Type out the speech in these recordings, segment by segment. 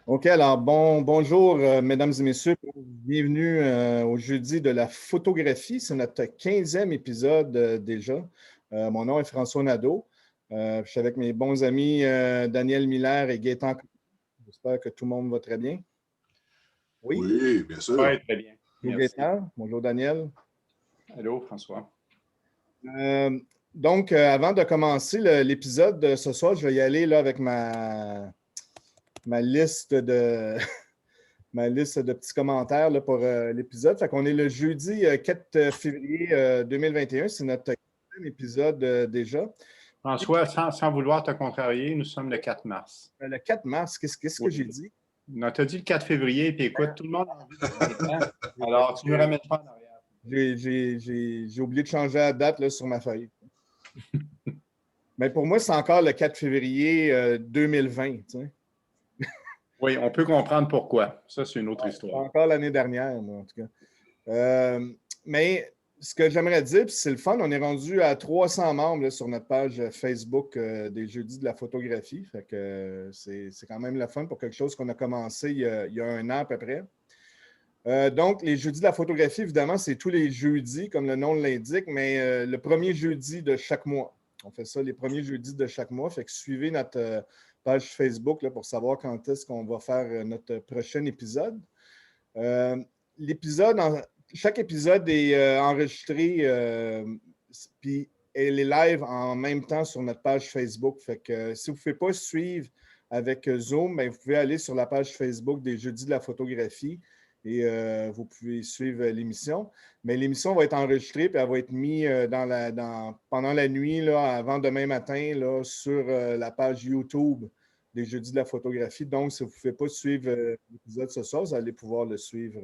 OK, alors bonjour, mesdames et messieurs. Bienvenue au jeudi de la photographie. C'est notre 15e épisode déjà. Mon nom est François Nadeau. Je suis avec mes bons amis Daniel Miller et Gaétan. J'espère que tout le monde va très bien. Oui? Oui, bien sûr. Oui, très bien. Bonjour Merci. Gaétan. Bonjour Daniel. Allô, François. Donc, avant de commencer l'épisode de ce soir, je vais y aller là, avec ma liste de ma liste de petits commentaires là, pour l'épisode. Fait qu'on est le jeudi 4 février 2021. C'est notre 4e épisode déjà. François, sans vouloir te contrarier, nous sommes le 4 mars. Le 4 mars, qu'est-ce que j'ai dit? Non, tu as dit le 4 février, puis écoute, tout le monde a envie de alors, tu ne me ramènes pas en arrière. J'ai oublié de changer la date là, sur ma feuille. Mais pour moi, c'est encore le 4 février 2020. Tu sais. Oui, on peut comprendre pourquoi. Ça, c'est une autre histoire. Encore l'année dernière, moi, en tout cas. Mais ce que j'aimerais dire, puis c'est le fun, on est rendu à 300 membres là, sur notre page Facebook des Jeudis de la photographie. Fait que c'est quand même le fun pour quelque chose qu'on a commencé il y a un an à peu près. Donc, les Jeudis de la photographie, évidemment, c'est tous les jeudis, comme le nom l'indique, mais le premier jeudi de chaque mois. On fait ça les premiers jeudis de chaque mois. Fait que suivez notre page Facebook là, pour savoir quand est-ce qu'on va faire notre prochain épisode. Chaque épisode est enregistré puis elle est live en même temps sur notre page Facebook. Fait que si vous ne pouvez pas suivre avec Zoom, bien, vous pouvez aller sur la page Facebook des Jeudis de la photographie et vous pouvez suivre l'émission. Mais l'émission va être enregistrée puis elle va être mise pendant la nuit, là, avant demain matin, là, sur la page YouTube des Jeudis de la photographie. Donc, si vous ne pouvez pas suivre l'épisode ce soir, vous allez pouvoir le suivre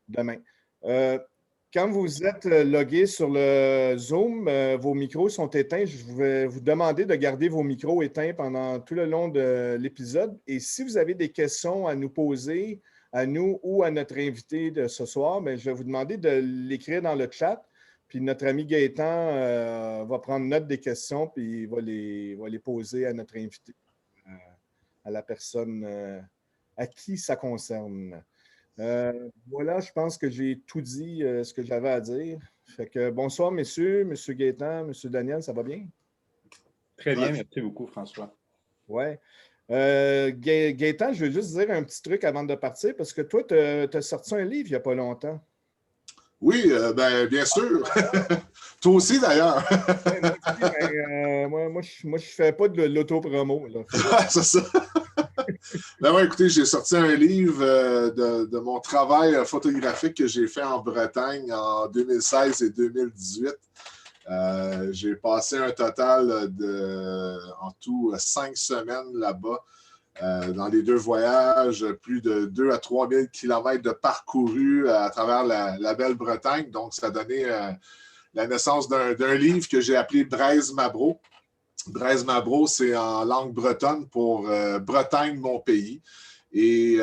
demain. Quand vous êtes logué sur le Zoom, vos micros sont éteints. Je vais vous demander de garder vos micros éteints pendant tout le long de l'épisode. Et si vous avez des questions à nous poser, à nous ou à notre invité de ce soir, bien, je vais vous demander de l'écrire dans le chat. Puis notre ami Gaétan va prendre note des questions puis il va les poser à notre invité, à la personne à qui ça concerne. Voilà, je pense que j'ai tout dit ce que j'avais à dire. Fait que bonsoir, messieurs, monsieur Gaétan, monsieur Daniel, ça va bien? Très bien, merci beaucoup, François. Oui. Gaétan, je veux juste dire un petit truc avant de partir, parce que toi, tu as sorti un livre il n'y a pas longtemps. Oui, bien sûr. Toi aussi, d'ailleurs. Moi, je ne fais pas de l'autopromo. C'est ça. Écoutez, j'ai sorti un livre de mon travail photographique que j'ai fait en Bretagne en 2016 et 2018. J'ai passé un total en tout 5 semaines là-bas. Dans les 2 voyages, plus de 2 à 3 000 kilomètres de parcourus à travers la belle Bretagne. Donc, ça a donné la naissance d'un livre que j'ai appelé Braise-Mabro. Braise-Mabro, c'est en langue bretonne pour Bretagne, mon pays. Et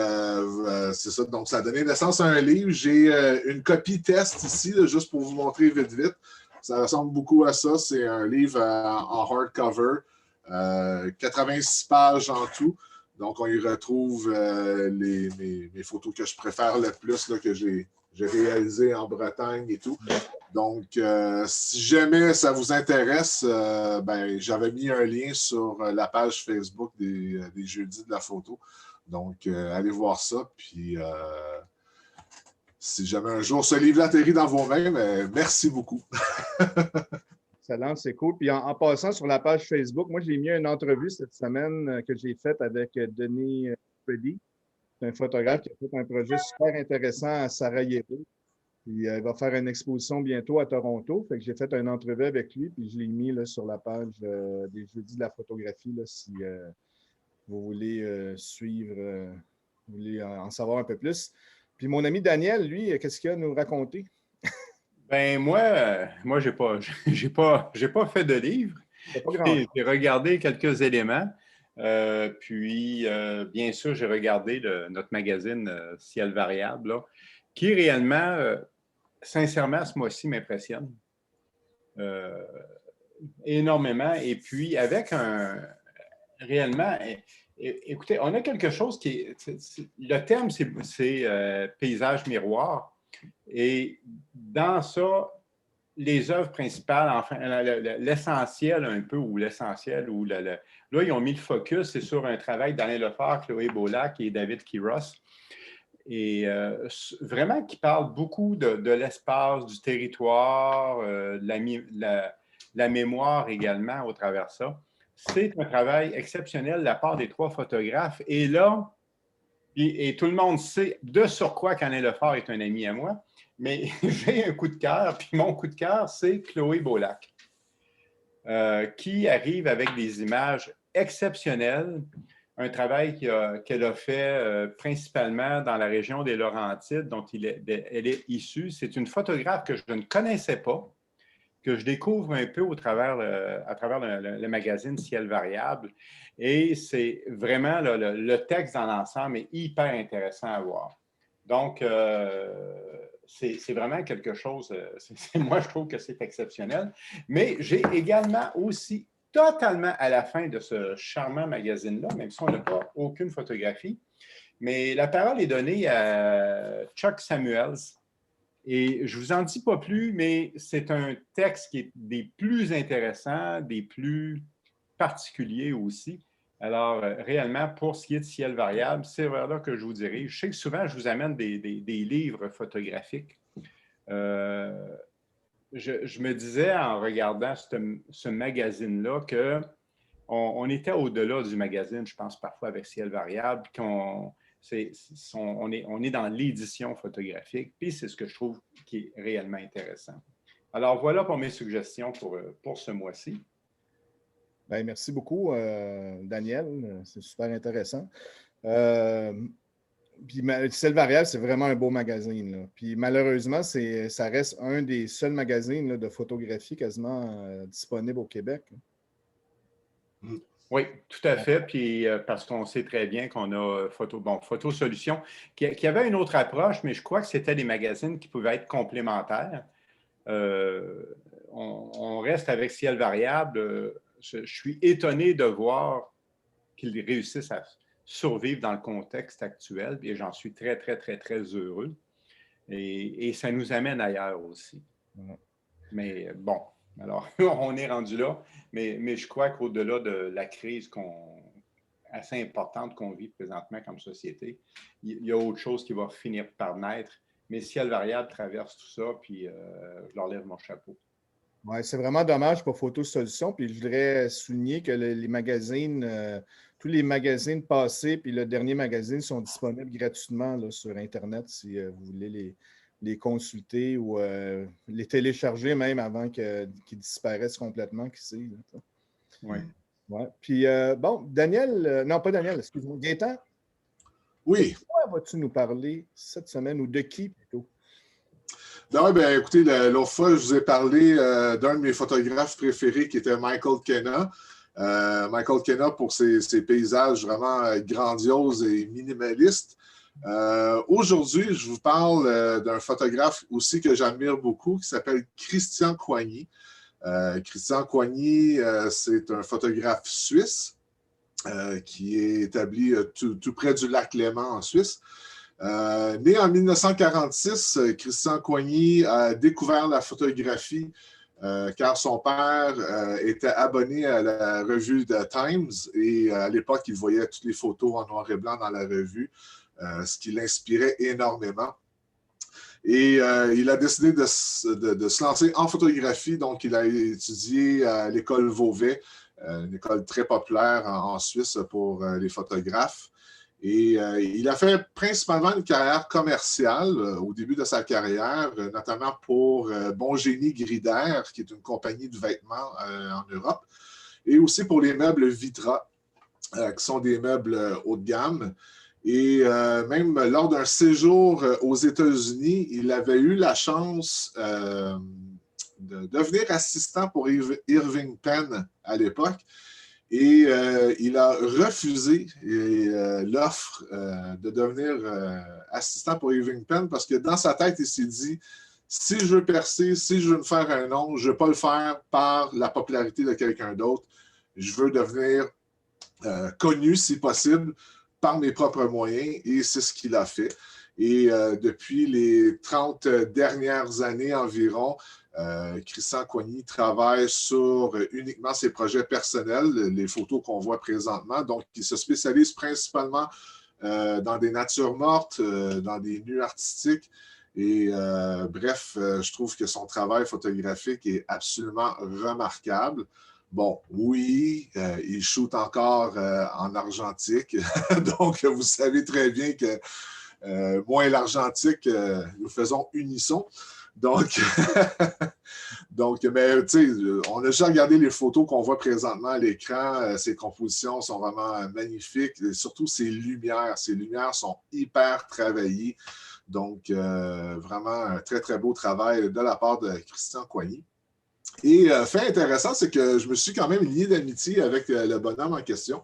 c'est ça. Donc, ça a donné naissance à un livre. J'ai une copie test ici, là, juste pour vous montrer vite. Ça ressemble beaucoup à ça. C'est un livre en hardcover, 86 pages en tout. Donc, on y retrouve mes photos que je préfère le plus, là, que j'ai réalisées en Bretagne et tout. Donc, si jamais ça vous intéresse, j'avais mis un lien sur la page Facebook des Jeudis de la photo. Donc, allez voir ça. Puis, si jamais un jour ce livre atterrit dans vos mains, merci beaucoup. Excellent, c'est cool. Puis en passant sur la page Facebook, moi, j'ai mis une entrevue cette semaine que j'ai faite avec Denis Freddy. C'est un photographe qui a fait un projet super intéressant à Sarajevo. Puis il va faire une exposition bientôt à Toronto. Fait que j'ai fait une entrevue avec lui, puis je l'ai mis là, sur la page des Jeudis de la photographie, là, si vous voulez suivre, vous voulez en savoir un peu plus. Puis mon ami Daniel, lui, qu'est-ce qu'il a à nous raconter? Ben moi, j'ai pas fait de livre. J'ai regardé quelques éléments. Puis, bien sûr, j'ai regardé notre magazine Ciel Variable, là, qui réellement, sincèrement, ce mois-ci m'impressionne énormément. Et puis, avec un réellement, écoutez, on a quelque chose qui est... Le thème, c'est paysage miroir. Et dans ça, les œuvres principales, enfin, l'essentiel un peu, ou l'essentiel, là, ils ont mis le focus, c'est sur un travail d'Alain Lefort, Chloé Beaulac et David Quiros. Et vraiment qui parle beaucoup de l'espace, du territoire, la mémoire également au travers de ça. C'est un travail exceptionnel de la part des 3 photographes. Et là, et tout le monde sait de surcroît qu'Alain Lefort est un ami à moi, mais j'ai un coup de cœur, puis mon coup de cœur, c'est Chloé Beaulac, qui arrive avec des images exceptionnelles, un travail qu'elle a fait principalement dans la région des Laurentides, dont elle est issue. C'est une photographe que je ne connaissais pas, que je découvre un peu à travers le magazine Ciel Variable. Et c'est vraiment, le texte dans l'ensemble est hyper intéressant à voir. Donc, c'est vraiment quelque chose, moi je trouve que c'est exceptionnel. Mais j'ai également aussi, totalement à la fin de ce charmant magazine-là, même si on n'a pas aucune photographie, mais la parole est donnée à Chuck Samuels. Et je ne vous en dis pas plus, mais c'est un texte qui est des plus intéressants, des plus particuliers aussi. Alors, réellement, pour ce qui est de Ciel Variable, c'est vers là que je vous dirige. Je sais que souvent, je vous amène des livres photographiques. Je me disais en regardant ce magazine-là qu'on était au-delà du magazine, je pense parfois avec Ciel Variable, on est dans l'édition photographique, puis c'est ce que je trouve qui est réellement intéressant. Alors, voilà pour mes suggestions pour ce mois-ci. Bien, merci beaucoup, Daniel. C'est super intéressant. Puis Ciel Variable, c'est vraiment un beau magazine, là. Puis malheureusement, ça reste un des seuls magazines là, de photographie quasiment disponible au Québec. Oui, tout à fait. Puis parce qu'on sait très bien qu'on a Photo Solutions, qui avait une autre approche, mais je crois que c'était des magazines qui pouvaient être complémentaires. On reste avec Ciel Variable. Je suis étonné de voir qu'ils réussissent à survivre dans le contexte actuel, et j'en suis très, très, très, très heureux. Et ça nous amène ailleurs aussi. Mais bon, alors, on est rendu là, mais je crois qu'au-delà de la crise assez importante qu'on vit présentement comme société, il y a autre chose qui va finir par naître. Mais Ciel Variable traverse tout ça, puis je leur lève mon chapeau. Oui, c'est vraiment dommage pour Photo Solutions. Puis je voudrais souligner que les magazines, tous les magazines passés, puis le dernier magazine sont disponibles gratuitement là, sur Internet si vous voulez les consulter ou les télécharger même avant qu'ils disparaissent complètement, qui sait. Oui. Ouais. Puis bon, Daniel, non pas Daniel, excuse-moi, Gaétan. Oui. De quoi vas-tu nous parler cette semaine ou de qui plutôt? Non, bien, écoutez, l'autre fois, je vous ai parlé d'un de mes photographes préférés qui était Michael Kenna. Michael Kenna pour ses paysages vraiment grandioses et minimalistes. Aujourd'hui, je vous parle d'un photographe aussi que j'admire beaucoup qui s'appelle Christian Coigny. Christian Coigny, c'est un photographe suisse qui est établi tout près du lac Léman en Suisse. Né en 1946, Christian Coigny a découvert la photographie car son père était abonné à la revue The Times et à l'époque, il voyait toutes les photos en noir et blanc dans la revue, ce qui l'inspirait énormément. Et il a décidé de se lancer en photographie, donc il a étudié à l'école Vauvet, une école très populaire en Suisse pour les photographes. Et il a fait principalement une carrière commerciale au début de sa carrière, notamment pour Bongénie Grider, qui est une compagnie de vêtements en Europe, et aussi pour les meubles Vitra, qui sont des meubles haut de gamme. Et même lors d'un séjour aux États-Unis, il avait eu la chance de devenir assistant pour Irving Penn à l'époque. Et il a refusé l'offre de devenir assistant pour Irving Penn parce que dans sa tête, il s'est dit, si je veux percer, si je veux me faire un nom, je ne veux pas le faire par la popularité de quelqu'un d'autre. Je veux devenir connu, si possible, par mes propres moyens, et c'est ce qu'il a fait. Et depuis les 30 dernières années environ, Christian Coigny travaille sur uniquement ses projets personnels, les photos qu'on voit présentement. Donc, il se spécialise principalement dans des natures mortes, dans des nus artistiques. Et bref, je trouve que son travail photographique est absolument remarquable. Bon, oui, il shoot encore en argentique. Donc, vous savez très bien que moi et l'argentique, nous faisons unisson. Donc, mais tu sais, on a déjà regardé les photos qu'on voit présentement à l'écran. Ses compositions sont vraiment magnifiques. Et surtout, ses lumières. Ses lumières sont hyper travaillées. Donc, vraiment un très, très beau travail de la part de Christian Coigny. Et fait intéressant, c'est que je me suis quand même lié d'amitié avec le bonhomme en question.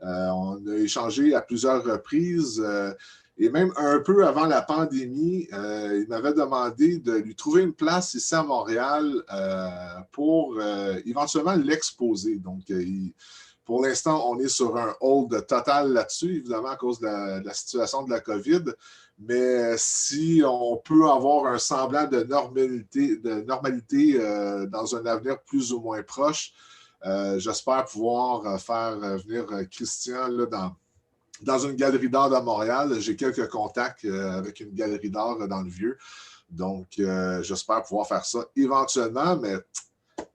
On a échangé à plusieurs reprises. Et même un peu avant la pandémie, il m'avait demandé de lui trouver une place ici à Montréal pour éventuellement l'exposer. Donc, pour l'instant, on est sur un hold total là-dessus, évidemment à cause de la situation de la COVID. Mais si on peut avoir un semblant de normalité dans un avenir plus ou moins proche, j'espère pouvoir faire venir Christian là, dans une galerie d'art de Montréal. J'ai quelques contacts avec une galerie d'art dans le Vieux. Donc, j'espère pouvoir faire ça éventuellement, mais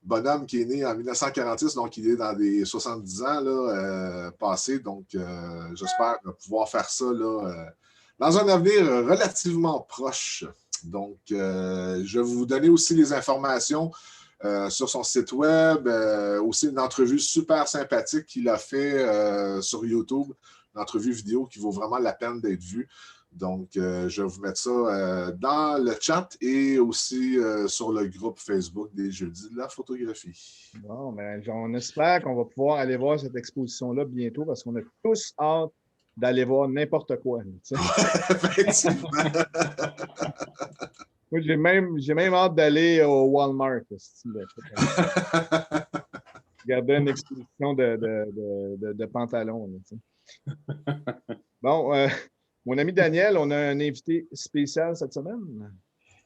bonhomme qui est né en 1946, donc il est dans les 70 ans là, passés. Donc, j'espère pouvoir faire ça là, dans un avenir relativement proche. Donc, je vais vous donner aussi les informations sur son site web, aussi une entrevue super sympathique qu'il a fait sur YouTube, une entrevue vidéo qui vaut vraiment la peine d'être vue. Donc, je vais vous mettre ça dans le chat et aussi sur le groupe Facebook des Jeudis de la photographie. Bon, ben, on espère qu'on va pouvoir aller voir cette exposition-là bientôt parce qu'on a tous hâte d'aller voir n'importe quoi. Effectivement. Moi, j'ai même hâte d'aller au Walmart. Regarder une exposition de pantalons. Là, bon, mon ami Daniel, on a un invité spécial cette semaine.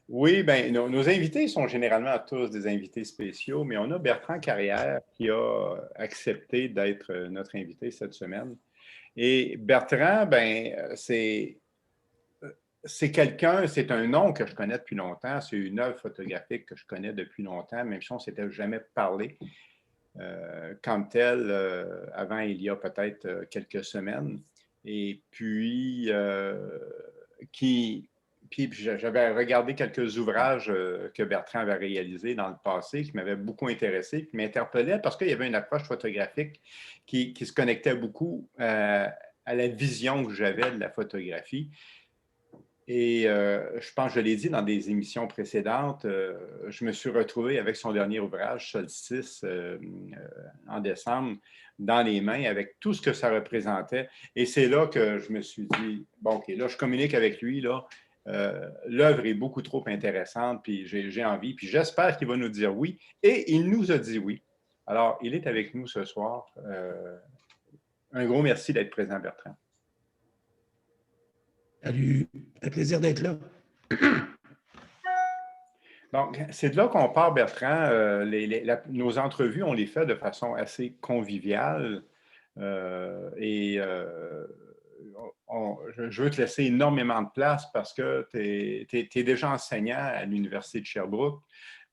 Oui, bien, nos invités sont généralement tous des invités spéciaux, mais on a Bertrand Carrière qui a accepté d'être notre invité cette semaine. Et Bertrand, ben, c'est quelqu'un, c'est un nom que je connais depuis longtemps, c'est une œuvre photographique que je connais depuis longtemps, même si on ne s'était jamais parlé comme tel avant il y a peut-être quelques semaines. Et puis, puis j'avais regardé quelques ouvrages que Bertrand avait réalisés dans le passé qui m'avaient beaucoup intéressé, qui m'interpellaient parce qu'il y avait une approche photographique qui se connectait beaucoup à la vision que j'avais de la photographie. Et je pense que je l'ai dit dans des émissions précédentes, je me suis retrouvé avec son dernier ouvrage, Solstice, en décembre, dans les mains, avec tout ce que ça représentait. Et c'est là que je me suis dit, bon, OK, là, je communique avec lui, là. L'œuvre est beaucoup trop intéressante, puis j'ai envie, puis j'espère qu'il va nous dire oui. Et il nous a dit oui. Alors, il est avec nous ce soir. Un gros merci d'être présent, Bertrand. Salut, ça fait plaisir d'être là. Donc, c'est de là qu'on part, Bertrand. Nos entrevues, on les fait de façon assez conviviale. Je veux te laisser énormément de place parce que tu es déjà enseignant à l'Université de Sherbrooke.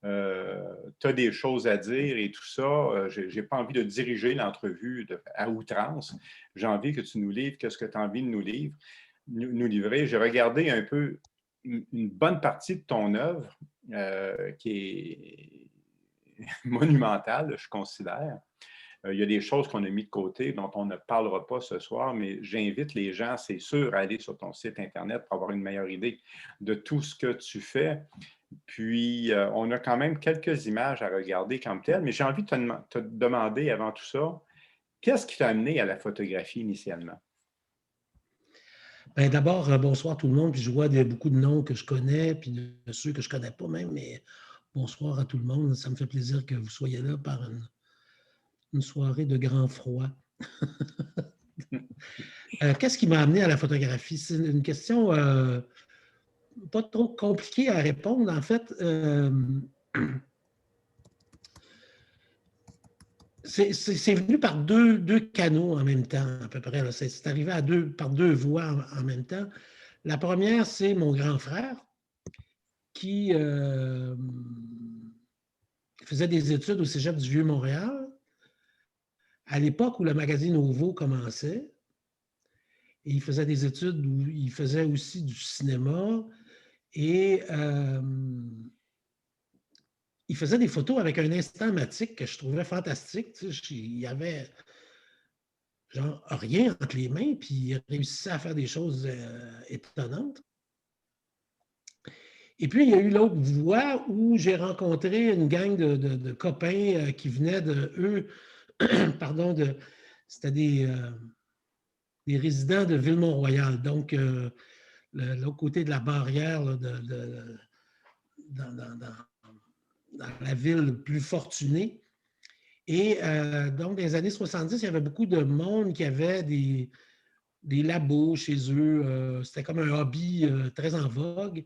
Tu as des choses à dire et tout ça. Je n'ai pas envie de diriger l'entrevue à outrance. J'ai envie que tu nous livres qu'est-ce que tu as envie de nous livrer. J'ai regardé un peu une bonne partie de ton œuvre qui est monumentale, je considère. Il y a des choses qu'on a mis de côté dont on ne parlera pas ce soir, mais j'invite les gens, c'est sûr, à aller sur ton site Internet pour avoir une meilleure idée de tout ce que tu fais. Puis, on a quand même quelques images à regarder comme telles, mais j'ai envie de te demander avant tout ça, qu'est-ce qui t'a amené à la photographie initialement? Ben, d'abord, bonsoir tout le monde. Puis je vois beaucoup de noms que je connais, puis de ceux que je ne connais pas même, mais bonsoir à tout le monde. Ça me fait plaisir que vous soyez là par une soirée de grand froid. Qu'est-ce qui m'a amené à la photographie? C'est une question pas trop compliquée à répondre. En fait, c'est venu par deux canaux en même temps, à peu près. C'est arrivé par deux voies en même temps. La première, c'est mon grand frère qui faisait des études au Cégep du Vieux-Montréal à l'époque où le magazine Ovo commençait. Et il faisait des études où il faisait aussi du cinéma et il faisait des photos avec un instamatique que je trouvais fantastique. Tu sais, il y avait genre rien entre les mains, puis il réussissait à faire des choses étonnantes. Et puis, il y a eu l'autre voie où j'ai rencontré une gang de copains qui venaient eux, pardon, c'était des résidents de Ville-Mont-Royal, donc l'autre côté de la barrière là, dans la ville plus fortunée. Et donc, dans les années 70, il y avait beaucoup de monde qui avait des labos chez eux. C'était comme un hobby très en vogue.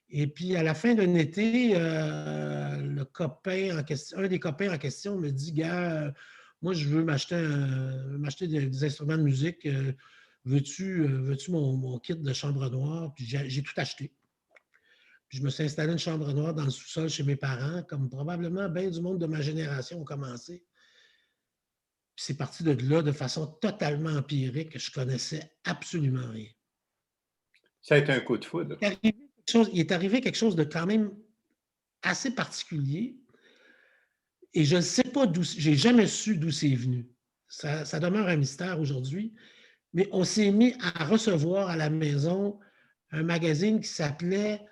Et puis, à la fin d'un été, un des copains en question me dit, gars, moi, je veux m'acheter des instruments de musique. Veux-tu mon kit de chambre noire? Puis j'ai tout acheté. Puis je me suis installé une chambre noire dans le sous-sol chez mes parents, comme probablement bien du monde de ma génération ont commencé. Puis c'est parti de là de façon totalement empirique. Je connaissais absolument rien. Ça a été un coup de foudre. Il est arrivé quelque chose de quand même assez particulier. Et je ne sais pas d'où, j'ai jamais su d'où c'est venu. Ça demeure un mystère aujourd'hui. Mais on s'est mis à recevoir à la maison un magazine qui s'appelait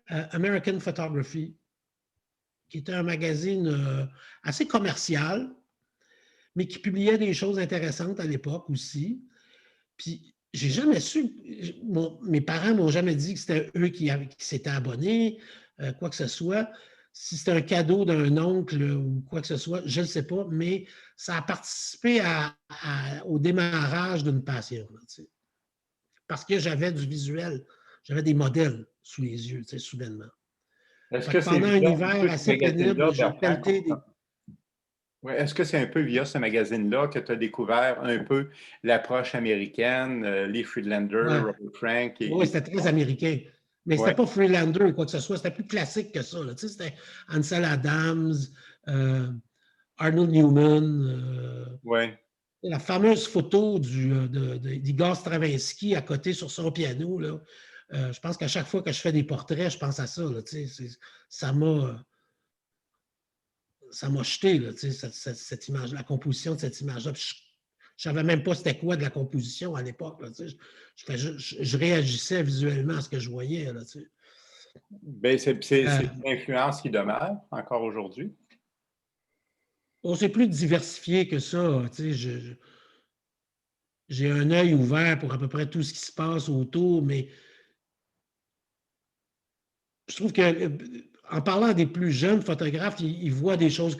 American Photography, qui était un magazine assez commercial, mais qui publiait des choses intéressantes à l'époque aussi. Puis, j'ai jamais su, mes parents ne m'ont jamais dit que c'était eux qui s'étaient abonnés, quoi que ce soit. Si c'était un cadeau d'un oncle ou quoi que ce soit, je ne sais pas, mais ça a participé au démarrage d'une passion. Là, tu sais. Parce que j'avais du visuel, j'avais des modèles sous les yeux, tu sais, soudainement. Est-ce que pendant un hiver assez pénible, j'ai pelleté des... Oui. Est-ce que c'est un peu via ce magazine-là que tu as découvert un peu l'approche américaine, les Friedlander, Robert Frank? Oui, c'était très américain. Mais c'était pas Friedlander ou quoi que ce soit, c'était plus classique que ça. Là. Tu sais, c'était Ansel Adams, Arnold Newman. La fameuse photo d'Igor Stravinsky à côté sur son piano. Là. Je pense qu'à chaque fois que je fais des portraits, je pense à ça. Là, tu sais, ça m'a jeté, là, tu sais, cette image, la composition de cette image-là. Je ne savais même pas c'était quoi de la composition à l'époque. Tu sais. Je réagissais visuellement à ce que je voyais. Là, tu sais. Ben, c'est une influence qui demeure encore aujourd'hui. C'est plus diversifié que ça. Tu sais, j'ai un œil ouvert pour à peu près tout ce qui se passe autour, mais je trouve que en parlant des plus jeunes photographes, ils voient des choses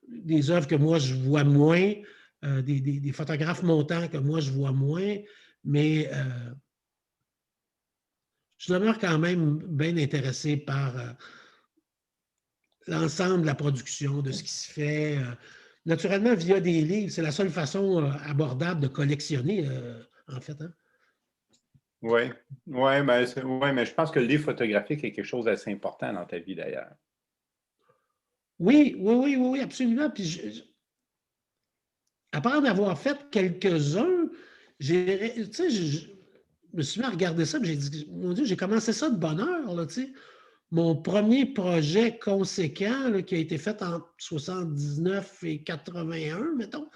des œuvres que moi je vois moins, des photographes montants que moi je vois moins, mais je demeure quand même bien intéressé par l'ensemble de la production, de ce qui se fait. Naturellement, via des livres, c'est la seule façon abordable de collectionner, en fait. Hein? Oui, mais je pense que le livre photographique est quelque chose d'assez important dans ta vie, d'ailleurs. Oui, absolument. Puis, après en avoir fait quelques-uns, je me suis mis à regarder ça, et j'ai dit, mon Dieu, j'ai commencé ça de bonne heure, là, tu sais. Mon premier projet conséquent là, qui a été fait entre 79 et 81, mettons,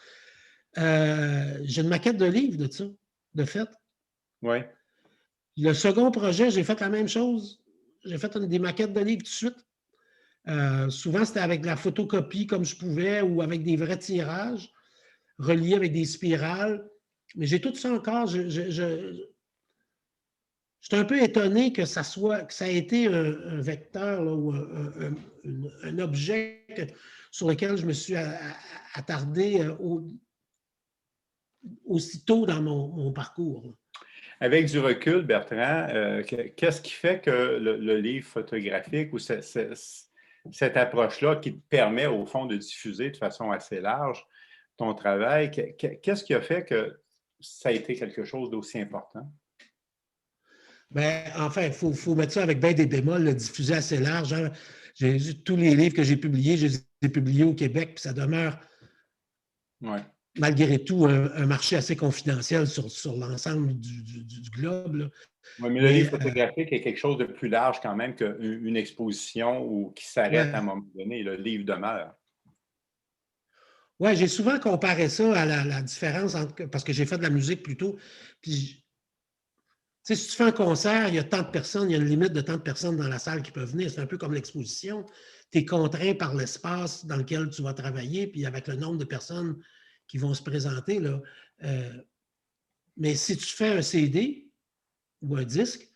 j'ai une maquette de livre de ça, de fait. Oui. Le second projet, j'ai fait la même chose. J'ai fait des maquettes de livres tout de suite. Souvent, c'était avec de la photocopie comme je pouvais ou avec des vrais tirages reliés avec des spirales. Mais j'ai tout ça encore. Je suis un peu étonné que ça ait été un vecteur là, ou un objet sur lequel je me suis attardé aussitôt dans mon parcours. Avec du recul, Bertrand, qu'est-ce qui fait que le livre photographique ou cette approche-là qui te permet, au fond, de diffuser de façon assez large ton travail, qu'est-ce qui a fait que ça a été quelque chose d'aussi important? Bien, enfin, il faut mettre ça avec bien des bémols, le diffuser assez large. Hein. Tous les livres que j'ai publiés, je les ai publiés au Québec, puis ça demeure, malgré tout, un marché assez confidentiel sur l'ensemble du globe. Oui, mais le livre photographique est quelque chose de plus large quand même qu'une exposition ou qui s'arrête à un moment donné. Le livre demeure. Oui, j'ai souvent comparé ça à la différence entre, parce que j'ai fait de la musique plutôt. Puis, si tu fais un concert, il y a tant de personnes, il y a une limite de tant de personnes dans la salle qui peuvent venir. C'est un peu comme l'exposition. Tu es contraint par l'espace dans lequel tu vas travailler, puis avec le nombre de personnes qui vont se présenter. Là. Mais si tu fais un CD ou un disque,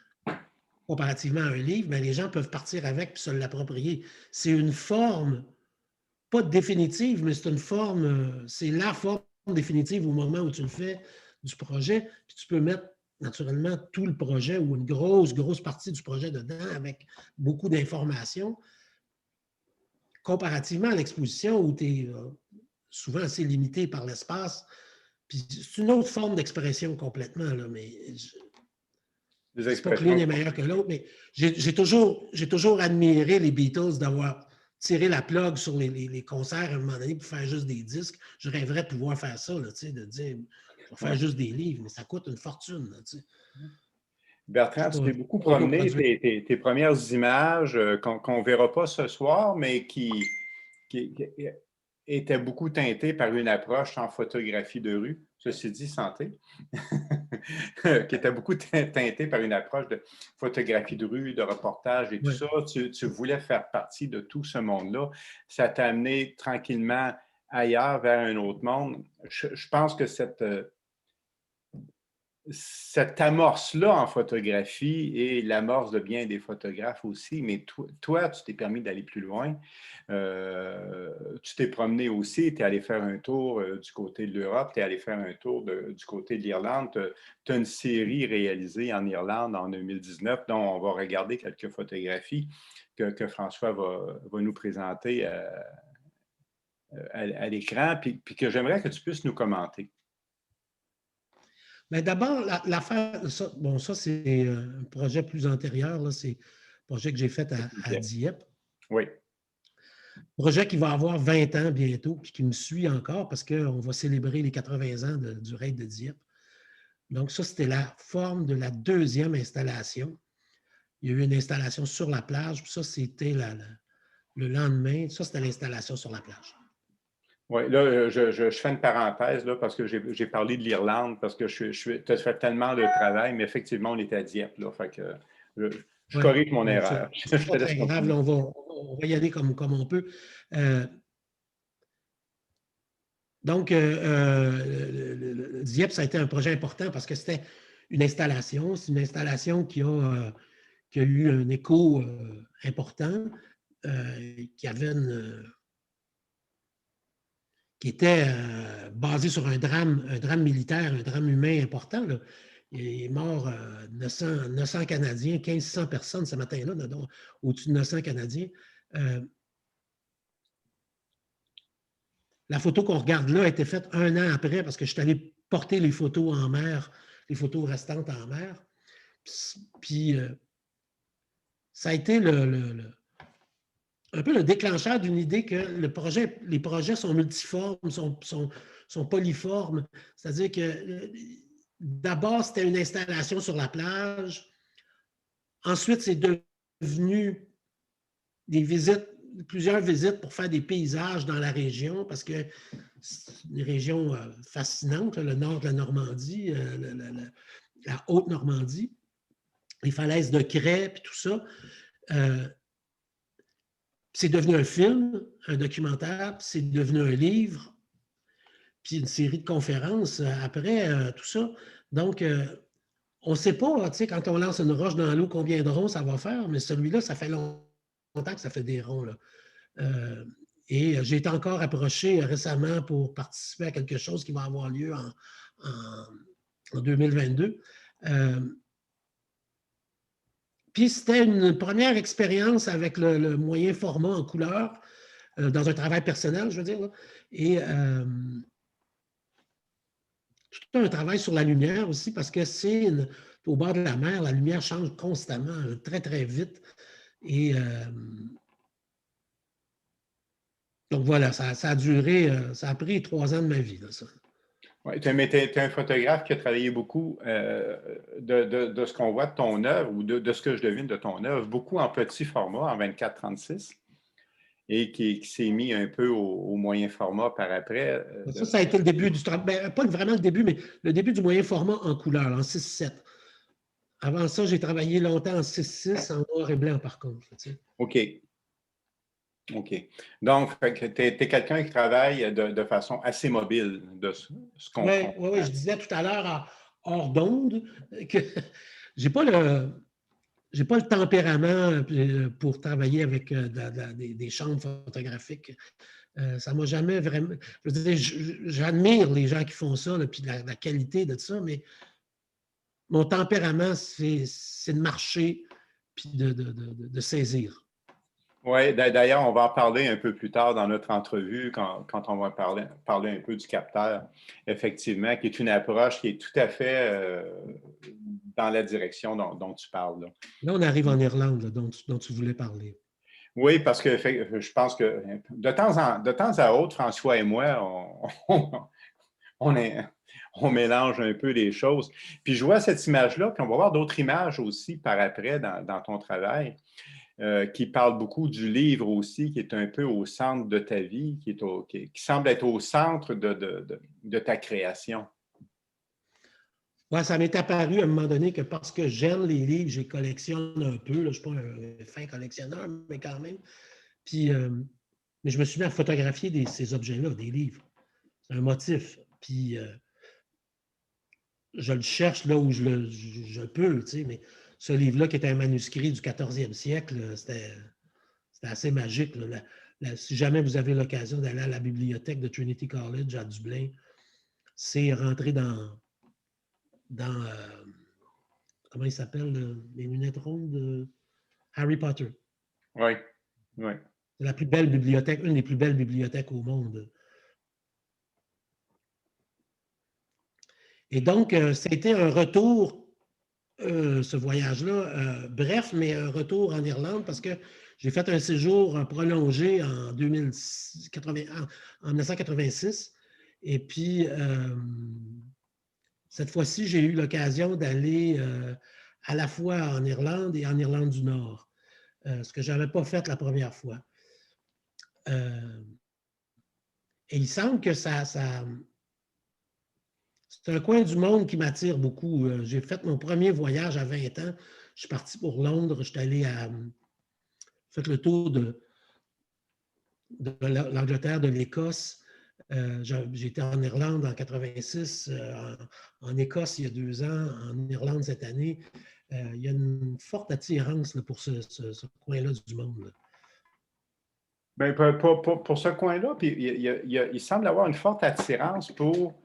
comparativement à un livre, bien, les gens peuvent partir avec et se l'approprier. C'est une forme, pas définitive, mais c'est une forme, c'est la forme définitive au moment où tu le fais du projet. Puis tu peux mettre naturellement tout le projet ou une grosse partie du projet dedans avec beaucoup d'informations. Comparativement à l'exposition où tu es souvent assez limité par l'espace, puis c'est une autre forme d'expression complètement, là, mais c'est pas que l'une est meilleure que l'autre, mais j'ai toujours admiré les Beatles d'avoir tiré la plug sur les concerts à un moment donné pour faire juste des disques. Je rêverais de pouvoir faire ça, là, de dire, je vais faire juste des livres, mais ça coûte une fortune. Là, Bertrand, tu t'es beaucoup promené tes premières images qu'on ne verra pas ce soir, mais qui étaient beaucoup teintées par une approche en photographie de rue, ceci dit, santé, qui était beaucoup teintée par une approche de photographie de rue, de reportage et tout ça. Tu voulais faire partie de tout ce monde-là. Ça t'a amené tranquillement ailleurs, vers un autre monde. Je pense que cette amorce-là en photographie est l'amorce de bien des photographes aussi, mais toi tu t'es permis d'aller plus loin. Tu t'es promené aussi, tu es allé faire un tour du côté de l'Europe, tu es allé faire un tour du côté de l'Irlande. Tu as une série réalisée en Irlande en 2019, dont on va regarder quelques photographies que François va nous présenter à l'écran, puis que j'aimerais que tu puisses nous commenter. Mais d'abord, l'affaire, ça c'est un projet plus antérieur, c'est un projet que j'ai fait à Dieppe. Oui. Projet qui va avoir 20 ans bientôt, puis qui me suit encore parce qu'on va célébrer les 80 ans du raid de Dieppe. Donc ça, c'était la forme de la deuxième installation. Il y a eu une installation sur la plage, puis ça, c'était le lendemain. Ça, c'était l'installation sur la plage. Oui, là, je fais une parenthèse là, parce que j'ai parlé de l'Irlande, parce que tu as fait tellement de travail, mais effectivement, on était à Dieppe. Là, fait que je corrige mon erreur. C'est pas très grave, là, on va y aller comme on peut. Donc, Dieppe, ça a été un projet important parce que c'était une installation. C'est une installation qui a eu un écho important, qui avait qui était basé sur un drame militaire, un drame humain important. Là. Il est mort 900 Canadiens, 1500 personnes ce matin-là, au-dessus de 900 Canadiens. La photo qu'on regarde là a été faite 1 an après parce que je suis allé porter les photos en mer, les photos restantes en mer. Puis, ça a été un peu le déclencheur d'une idée que les projets sont multiformes, sont polyformes. C'est-à-dire que d'abord, c'était une installation sur la plage. Ensuite, c'est devenu plusieurs visites pour faire des paysages dans la région parce que c'est une région fascinante, le nord de la Normandie, la Haute-Normandie, les falaises de Crais, puis tout ça. C'est devenu un film, un documentaire, puis c'est devenu un livre, puis une série de conférences après, tout ça. Donc, on ne sait pas, tu sais, quand on lance une roche dans l'eau, combien de ronds ça va faire, mais celui-là, ça fait longtemps que ça fait des ronds. Là. Et j'ai été encore approché récemment pour participer à quelque chose qui va avoir lieu en 2022. Puis c'était une première expérience avec le moyen format en couleur, dans un travail personnel, je veux dire. Là. Et tout un travail sur la lumière aussi, parce que c'est au bord de la mer, la lumière change constamment, très, très vite. Et donc voilà, ça a duré, ça a pris 3 ans de ma vie, là, ça. Oui, mais tu es un photographe qui a travaillé beaucoup de ce qu'on voit de ton œuvre ou de ce que je devine de ton œuvre, beaucoup en petit format, en 24-36, et qui s'est mis un peu au moyen format par après. Ça a été le début du travail. Pas vraiment le début, mais le début du moyen format en couleur, en 6-7. Avant ça, j'ai travaillé longtemps en 6-6, en noir et blanc, par contre. Tu sais. OK. OK. Donc, tu es quelqu'un qui travaille de façon assez mobile, de ce qu'on comprend. Oui, je disais tout à l'heure, hors d'onde, que je n'ai pas le tempérament pour travailler avec des chambres photographiques. Ça ne m'a jamais vraiment... Je veux dire, j'admire les gens qui font ça, puis la qualité de ça, mais mon tempérament, c'est de marcher puis de saisir. Oui, d'ailleurs, on va en parler un peu plus tard dans notre entrevue quand on va parler un peu du capteur, effectivement, qui est une approche qui est tout à fait dans la direction dont tu parles. Là, on arrive en Irlande, là, dont tu voulais parler. Oui, parce que je pense que de temps à autre, François et moi, on mélange un peu les choses. Puis je vois cette image-là, puis on va voir d'autres images aussi par après dans ton travail. Qui parle beaucoup du livre aussi, qui est un peu au centre de ta vie, qui semble être au centre de ta création. Oui, ça m'est apparu à un moment donné que parce que j'aime les livres, je les collectionne un peu. Là, je ne suis pas un fin collectionneur, mais quand même. Puis, mais je me suis mis à photographier ces objets-là, des livres. C'est un motif. Puis, je le cherche là où je peux, tu sais, mais ce livre-là, qui est un manuscrit du 14e siècle, c'était assez magique. Là. Si jamais vous avez l'occasion d'aller à la bibliothèque de Trinity College à Dublin, c'est rentrer dans comment il s'appelle, les lunettes rondes de Harry Potter. Oui, oui. C'est la plus belle bibliothèque, une des plus belles bibliothèques au monde. Et donc, ça a été un retour, ce voyage-là, bref, mais un retour en Irlande parce que j'ai fait un séjour prolongé en 1986. Et puis, cette fois-ci, j'ai eu l'occasion d'aller à la fois en Irlande et en Irlande du Nord, ce que je n'avais pas fait la première fois. Et il semble que c'est un coin du monde qui m'attire beaucoup. J'ai fait mon premier voyage à 20 ans. Je suis parti pour Londres. Je suis allé fait le tour de l'Angleterre, de l'Écosse. J'étais en Irlande en 86, en Écosse il y a 2 ans, en Irlande cette année. Il y a une forte attirance là, pour ce coin-là du monde. Là. Bien, pour ce coin-là, puis il semble avoir une forte attirance pour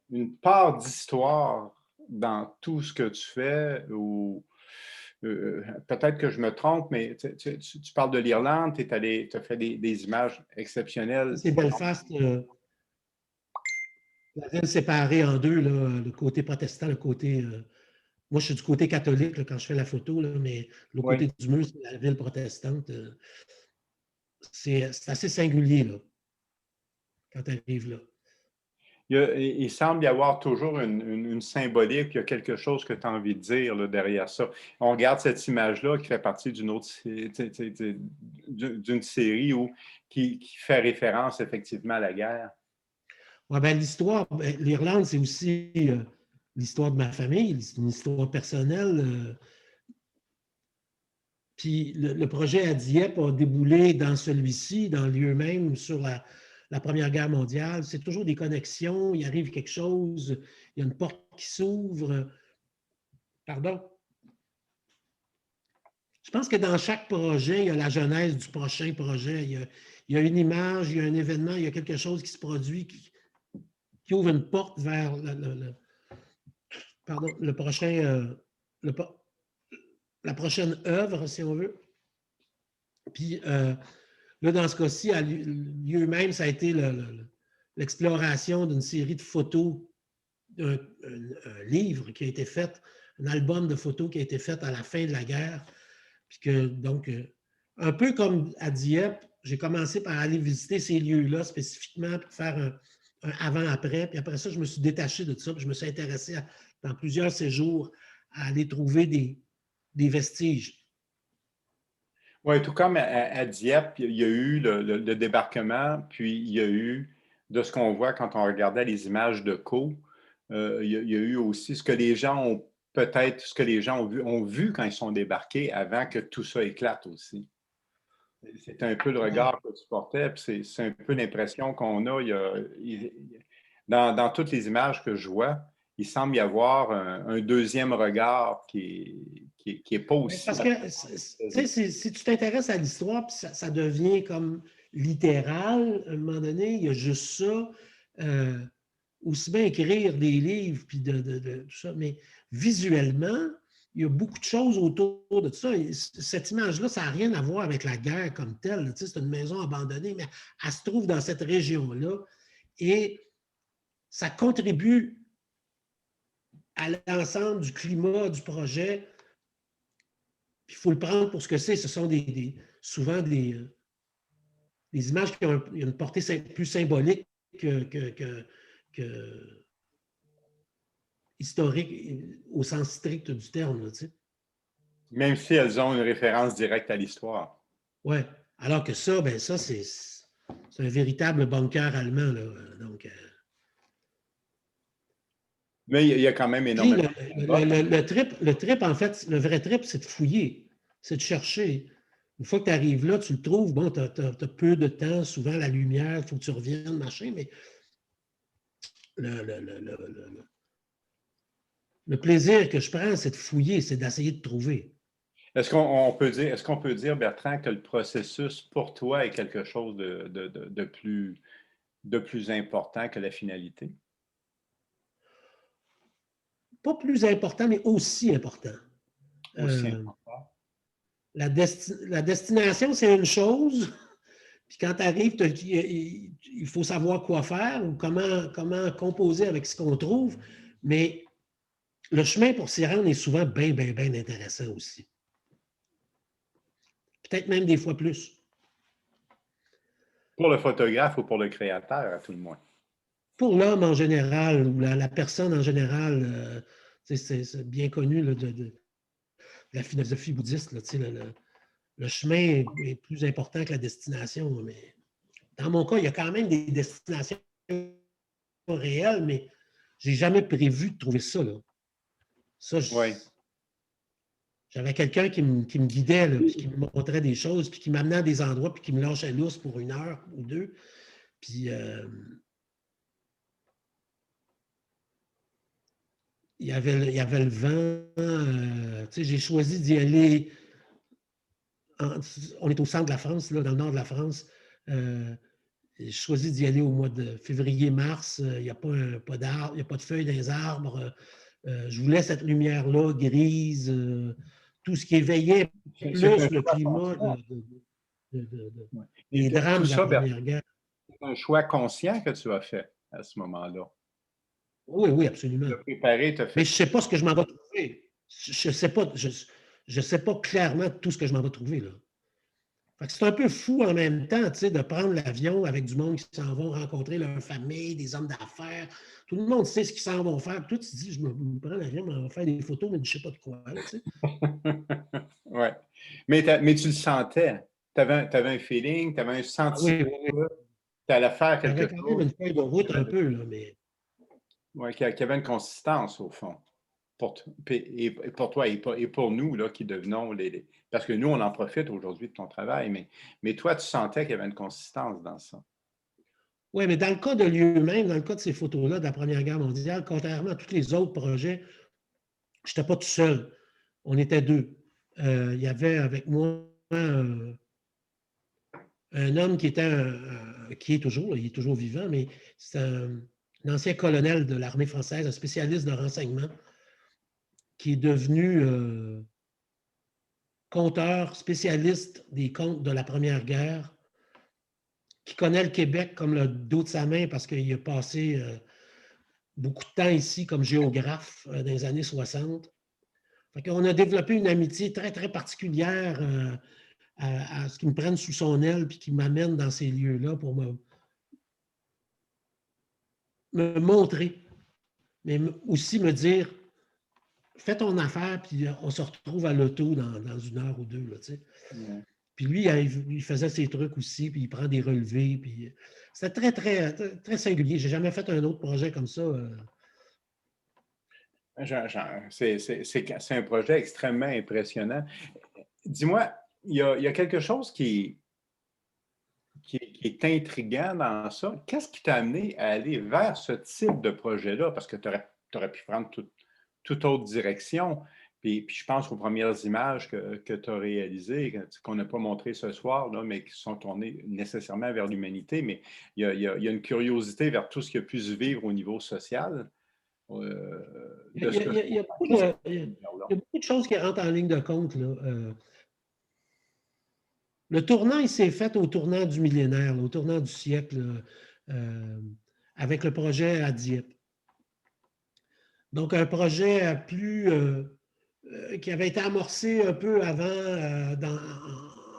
une part d'histoire dans tout ce que tu fais, ou peut-être que je me trompe, mais tu parles de l'Irlande, tu as fait des images exceptionnelles. C'est Belfast, la ville séparée en deux, là, le côté protestant, le côté... moi, je suis du côté catholique là, quand je fais la photo, là, mais le côté du mur, c'est la ville protestante. C'est assez singulier là, quand tu arrives là. Il semble y avoir toujours une symbolique, il y a quelque chose que tu as envie de dire là, derrière ça. On regarde cette image-là qui fait partie d'une série qui fait référence effectivement à la guerre. Ouais, ben, l'histoire, l'Irlande, c'est aussi l'histoire de ma famille, c'est une histoire personnelle. Puis le projet à Dieppe a déboulé dans celui-ci, dans lieu même, sur la Première Guerre mondiale. C'est toujours des connexions, il arrive quelque chose, il y a une porte qui s'ouvre. Pardon? Je pense que dans chaque projet, il y a la genèse du prochain projet. Il y a une image, il y a un événement, il y a quelque chose qui se produit qui qui ouvre une porte vers le prochain, la prochaine œuvre, si on veut. Puis là, dans ce cas-ci, à lieu même, ça a été l'exploration d'une série de photos, un livre qui a été fait, un album de photos qui a été fait à la fin de la guerre. Puis que, donc, un peu comme à Dieppe, j'ai commencé par aller visiter ces lieux-là spécifiquement, puis faire un avant-après. Puis après ça, je me suis détaché de ça, puis je me suis intéressé dans plusieurs séjours à aller trouver des vestiges. Oui, tout comme à Dieppe, il y a eu le débarquement, puis il y a eu, de ce qu'on voit quand on regardait les images de Caux, il y a eu aussi ce que les gens ont peut-être, ce que les gens ont vu quand ils sont débarqués avant que tout ça éclate aussi. C'est un peu le regard que tu portais, puis c'est un peu l'impression qu'on a. Dans toutes les images que je vois, il semble y avoir un deuxième regard qui est pas aussi... Parce que, si tu t'intéresses à l'histoire, puis ça devient comme littéral, à un moment donné, il y a juste ça. Aussi bien écrire des livres, puis de tout ça, mais visuellement, il y a beaucoup de choses autour de tout ça. Et cette image-là, ça n'a rien à voir avec la guerre comme telle. C'est une maison abandonnée, mais elle se trouve dans cette région-là. Et ça contribue à l'ensemble du climat du projet. Il faut le prendre pour ce que c'est. Ce sont souvent des images qui ont une portée plus symbolique que historique au sens strict du terme. Là, même si elles ont une référence directe à l'histoire. Oui. Alors que ça, ben ça, c'est un véritable bunker allemand. Là. Donc, mais il y a quand même énormément. Le trip, en fait, le vrai trip, c'est de fouiller, c'est de chercher. Une fois que tu arrives là, tu le trouves, bon, tu as peu de temps, souvent la lumière, il faut que tu reviennes, machin, mais le plaisir que je prends, c'est de fouiller, c'est d'essayer de trouver. Est-ce qu'on peut dire, Bertrand, que le processus pour toi est quelque chose de plus important que la finalité? Pas plus important, mais aussi important. Aussi important. La destination, c'est une chose. Puis quand tu arrives, il faut savoir quoi faire ou comment composer avec ce qu'on trouve. Mais le chemin pour s'y rendre est souvent bien, bien, bien intéressant aussi. Peut-être même des fois plus. Pour le photographe ou pour le créateur, à tout le moins? Pour l'homme en général, ou la personne en général, c'est bien connu là, de la philosophie bouddhiste. Là, le chemin est plus important que la destination. Mais dans mon cas, il y a quand même des destinations réelles, mais je n'ai jamais prévu de trouver ça. Là. Ça, oui. J'avais quelqu'un qui me guidait, là, puis qui me montrait des choses, puis qui m'amenait à des endroits, puis qui me lâchait lousse pour 1 heure ou 2. Puis il y avait le vent. J'ai choisi d'y aller. On est au centre de la France, là, dans le nord de la France. J'ai choisi d'y aller au mois de février-mars. Il n'y a pas d'arbres, il n'y a pas de feuilles dans les arbres. Je voulais cette lumière-là, grise, tout ce qui éveillait plus le climat des drames de la Première Guerre. C'est un choix conscient que tu as fait à ce moment-là. Oui, oui, absolument. Tu as préparé, tu as fait... Mais je ne sais pas ce que je m'en vais trouver. Je ne sais pas clairement tout ce que je m'en vais trouver. Là. C'est un peu fou en même temps de prendre l'avion avec du monde qui s'en vont rencontrer leur famille, des hommes d'affaires. Tout le monde sait ce qu'ils s'en vont faire. Toi, tu te dis, je me prends l'avion, je vais faire des photos, mais je ne sais pas de quoi. Oui. Mais tu le sentais. Tu avais un feeling, tu avais un sentiment. Oui. Tu allais faire quelque chose. Il y avait quand même une feuille de route un peu, là, mais... Oui, qui avait une consistance, au fond. Pour toi et pour nous, là, qui devenons Parce que nous, on en profite aujourd'hui de ton travail, mais toi, tu sentais qu'il y avait une consistance dans ça. Oui, mais dans le cas de lui-même, dans le cas de ces photos-là de la Première Guerre mondiale, contrairement à tous les autres projets, je n'étais pas tout seul. On était 2. Il y avait avec moi un homme qui est toujours vivant, mais c'est un ancien colonel de l'armée française, un spécialiste de renseignement, qui est devenu conteur, spécialiste des contes de la Première Guerre, qui connaît le Québec comme le dos de sa main parce qu'il a passé beaucoup de temps ici comme géographe dans les années 60. Fait qu'on a développé une amitié très, très particulière à ce qu'il me prenne sous son aile puis qu'il m'amène dans ces lieux-là pour me montrer, mais aussi me dire fais ton affaire, puis on se retrouve à l'auto dans 1 heure ou 2. Là, tu sais. Ouais. Puis lui, il faisait ses trucs aussi, puis il prend des relevés. Puis c'était très, très, très, très singulier. Je n'ai jamais fait un autre projet comme ça. C'est un projet extrêmement impressionnant. Dis-moi, il y a quelque chose qui est intriguant dans ça. Qu'est-ce qui t'a amené à aller vers ce type de projet-là? Parce que tu aurais pu prendre toute autre direction. Puis je pense aux premières images que tu as réalisées, qu'on n'a pas montrées ce soir, là, mais qui sont tournées nécessairement vers l'humanité. Mais il y a une curiosité vers tout ce qui a pu se vivre au niveau social. Il y a beaucoup de choses qui rentrent en ligne de compte. Là. Le tournant, il s'est fait au tournant du millénaire, là, au tournant du siècle, avec le projet à Dieppe. Donc, un projet qui avait été amorcé un peu avant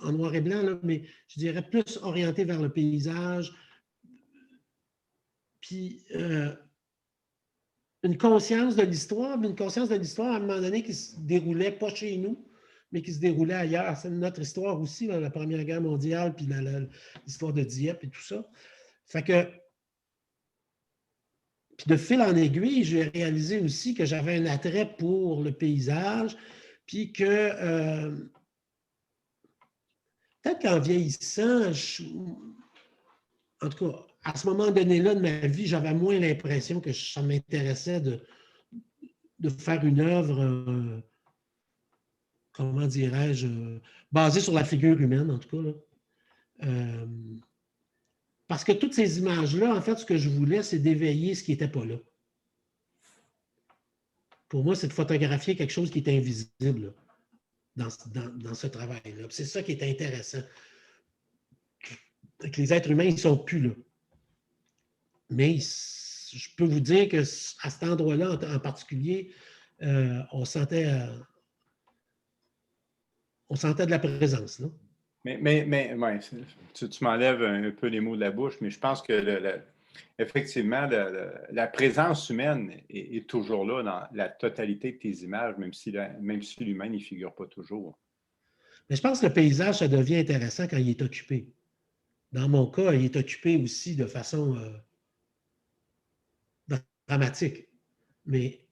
en noir et blanc, là, mais je dirais plus orienté vers le paysage. Puis, une conscience de l'histoire, mais une conscience de l'histoire à un moment donné qui se déroulait pas chez nous, mais qui se déroulait ailleurs. C'est notre histoire aussi, là, la Première Guerre mondiale, puis l'histoire de Dieppe et tout ça. Fait que, puis de fil en aiguille, j'ai réalisé aussi que j'avais un attrait pour le paysage, puis que peut-être qu'en vieillissant, en tout cas, à ce moment donné-là de ma vie, j'avais moins l'impression que ça m'intéressait de faire une œuvre, comment dirais-je, basée sur la figure humaine, en tout cas. Là. Parce que toutes ces images-là, en fait, ce que je voulais, c'est d'éveiller ce qui n'était pas là. Pour moi, c'est de photographier quelque chose qui est invisible là, dans ce travail-là. C'est ça qui est intéressant. Que les êtres humains, ils ne sont plus là. Mais je peux vous dire qu'à cet endroit-là en particulier, on sentait de la présence. Là. Mais ouais, tu m'enlèves un peu les mots de la bouche, mais je pense que effectivement, la présence humaine est toujours là dans la totalité de tes images, même si l'humain n'y figure pas toujours. Mais je pense que le paysage, ça devient intéressant quand il est occupé. Dans mon cas, il est occupé aussi de façon dramatique. Mais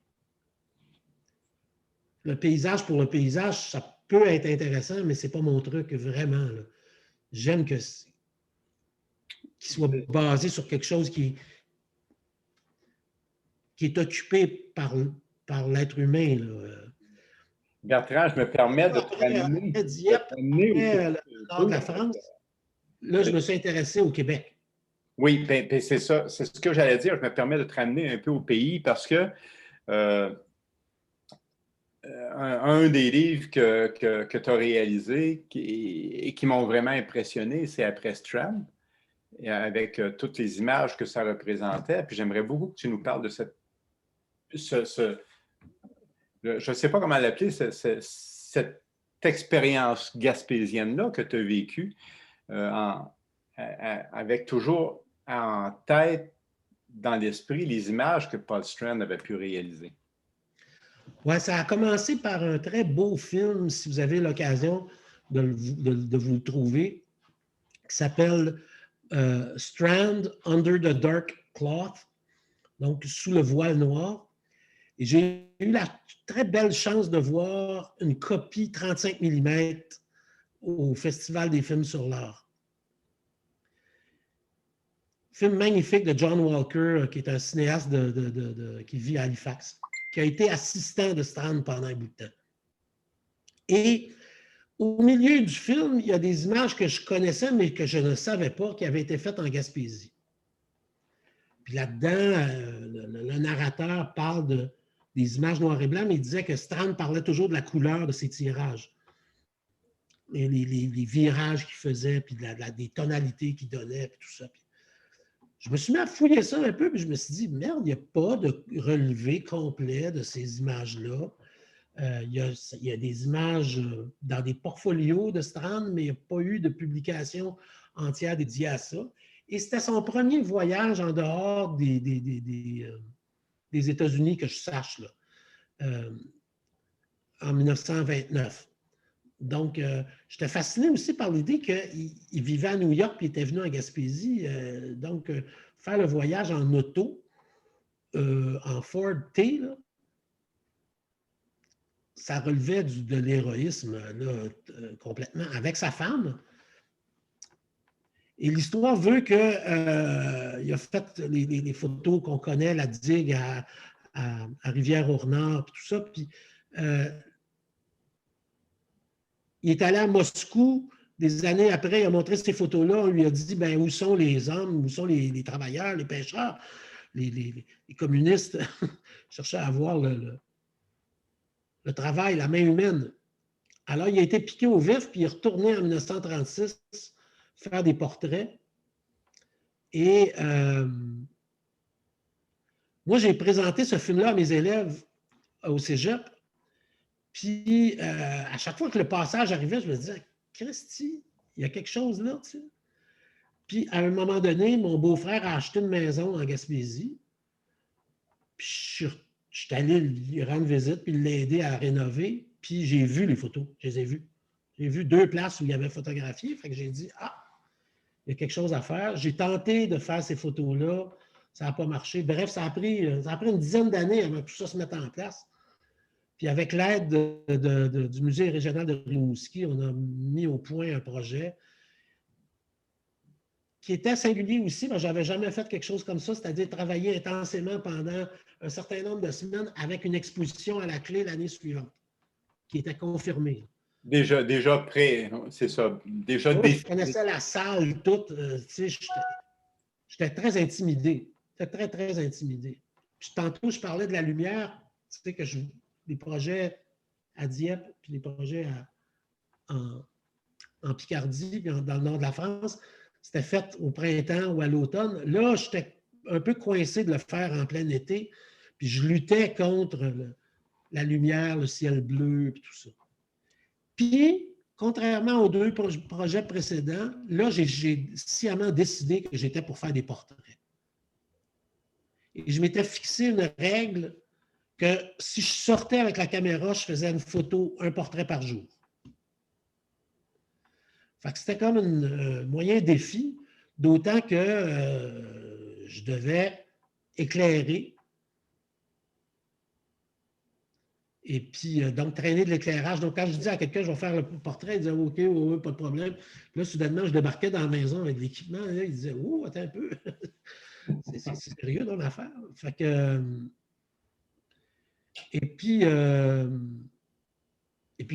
le paysage pour le paysage, ça peut être intéressant, mais ce n'est pas mon truc vraiment. J'aime qu'il soit basé sur quelque chose qui est occupé par l'être humain. Là. Bertrand, je me permets de te ramener. Après Dieppe, après le nord de la France, là, je me suis intéressé au Québec. Oui, ben, c'est ça. C'est ce que j'allais dire. Je me permets de te ramener un peu au pays parce que un des livres que tu as réalisé et qui m'ont vraiment impressionné, c'est Après Strand, avec toutes les images que ça représentait. Puis j'aimerais beaucoup que tu nous parles de je ne sais pas comment l'appeler, cette expérience gaspésienne-là que tu as vécue avec toujours en tête, dans l'esprit, les images que Paul Strand avait pu réaliser. Oui, ça a commencé par un très beau film, si vous avez l'occasion de vous le trouver, qui s'appelle Strand Under the Dark Cloth, donc sous le voile noir. Et j'ai eu la très belle chance de voir une copie 35 mm au Festival des films sur l'art. Film magnifique de John Walker, qui est un cinéaste qui vit à Halifax, qui a été assistant de Strand pendant un bout de temps. Et au milieu du film, il y a des images que je connaissais, mais que je ne savais pas, qui avaient été faites en Gaspésie. Puis là-dedans, le narrateur parle des images noires et blancs, mais il disait que Strand parlait toujours de la couleur de ses tirages. Et les virages qu'il faisait, puis des tonalités qu'il donnait, puis tout ça. Puis je me suis mis à fouiller ça un peu, puis je me suis dit, merde, il n'y a pas de relevé complet de ces images-là. Il y a des images dans des portfolios de Strand, mais il n'y a pas eu de publication entière dédiée à ça. Et c'était son premier voyage en dehors des États-Unis, que je sache, là, en 1929. Donc, j'étais fasciné aussi par l'idée qu'il vivait à New York et était venu en Gaspésie. Donc, faire le voyage en auto, en Ford T, là, ça relevait de l'héroïsme complètement, avec sa femme. Et l'histoire veut qu'il a fait les photos qu'on connaît, la digue à Rivière-au-Renard, tout ça. Puis, il est allé à Moscou des années après, il a montré ces photos-là, on lui a dit, ben, où sont les hommes, où sont les travailleurs, les pêcheurs, les communistes cherchaient à avoir le travail, la main humaine. Alors, il a été piqué au vif, puis il est retourné en 1936 faire des portraits. Et moi, j'ai présenté ce film-là à mes élèves au cégep. Puis, à chaque fois que le passage arrivait, je me disais, Christy, il y a quelque chose là, tu sais. Puis, à un moment donné, mon beau-frère a acheté une maison en Gaspésie. Puis, je suis allé lui rendre visite, puis l'aider à rénover. Puis, j'ai vu les photos, je les ai vues. J'ai vu 2 places où il y avait photographié. Fait que j'ai dit, il y a quelque chose à faire. J'ai tenté de faire ces photos-là. Ça n'a pas marché. Bref, ça a pris une dizaine d'années avant que tout ça se mette en place. Puis avec l'aide du Musée régional de Rimouski, on a mis au point un projet qui était singulier aussi, mais je n'avais jamais fait quelque chose comme ça, c'est-à-dire travailler intensément pendant un certain nombre de semaines avec une exposition à la clé l'année suivante, qui était confirmée. Déjà prêt, c'est ça. Déjà Je connaissais la salle toute. J'étais très intimidé. J'étais très, très intimidé. Puis tantôt, je parlais de la lumière. Tu sais que les projets à Dieppe, puis les projets en Picardie, puis dans le nord de la France, c'était fait au printemps ou à l'automne. Là, j'étais un peu coincé de le faire en plein été, puis je luttais contre la lumière, le ciel bleu, puis tout ça. Puis, contrairement aux 2 projets précédents, là, j'ai sciemment décidé que j'étais pour faire des portraits. Et je m'étais fixé une règle que si je sortais avec la caméra, je faisais une photo, un portrait par jour. Fait que c'était comme un moyen défi, d'autant que je devais éclairer. Et puis, donc, traîner de l'éclairage. Donc, quand je disais à quelqu'un, je vais faire le portrait, il disait, OK, oui, pas de problème. Puis là, soudainement, je débarquais dans la maison avec l'équipement. Là, il disait, oh, attends un peu. C'est sérieux dans l'affaire. Fait que. Et puis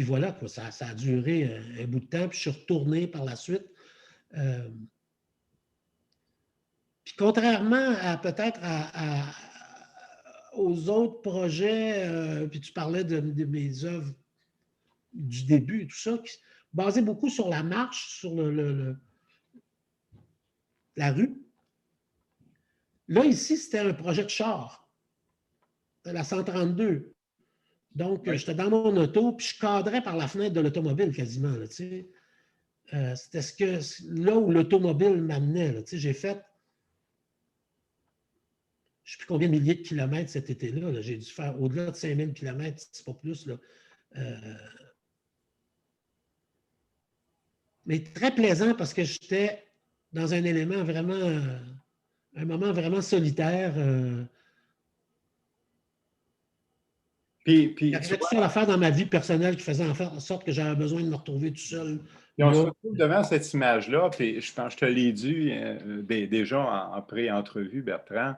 voilà, quoi, ça a duré un bout de temps, puis je suis retourné par la suite. Puis contrairement à peut-être aux autres projets, puis tu parlais de mes œuvres du début, tout ça, qui basait beaucoup sur la marche, sur la rue. Là, ici, c'était un projet de char, la 132. Donc, j'étais dans mon auto, puis je cadrais par la fenêtre de l'automobile quasiment. Là, c'était là où l'automobile m'amenait. J'ai fait, je ne sais plus combien de milliers de kilomètres cet été-là. Là. J'ai dû faire au-delà de 5000 kilomètres, c'est pas plus. Là. Mais très plaisant parce que j'étais dans un élément vraiment, un moment vraiment solitaire. Puis, il y avait tout ça à faire dans ma vie personnelle qui faisait en sorte que j'avais besoin de me retrouver tout seul. Puis on se retrouve devant cette image-là, puis je pense que je te l'ai dit déjà en pré-entrevue, Bertrand.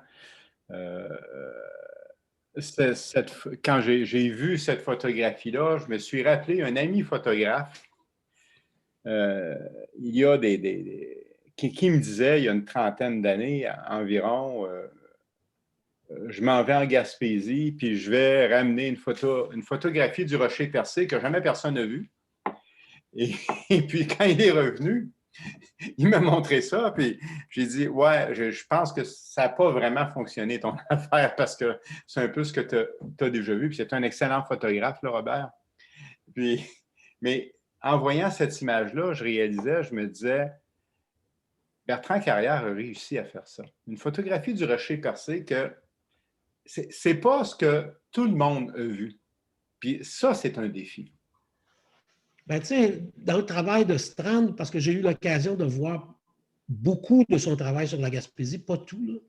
Quand j'ai vu cette photographie-là, je me suis rappelé un ami photographe. Il y a qui me disait, il y a une trentaine d'années environ, je m'en vais en Gaspésie, puis je vais ramener une photographie du rocher percé que jamais personne n'a vu. Et puis, quand il est revenu, il m'a montré ça, puis j'ai dit, ouais, je pense que ça n'a pas vraiment fonctionné ton affaire parce que c'est un peu ce que tu as déjà vu. Puis c'est un excellent photographe, là, Robert. Puis, mais en voyant cette image-là, je me disais, Bertrand Carrière a réussi à faire ça. Une photographie du rocher percé que c'est pas ce que tout le monde a vu. Puis ça, c'est un défi. Ben, tu sais, dans le travail de Strand, parce que j'ai eu l'occasion de voir beaucoup de son travail sur la Gaspésie, pas tout, là.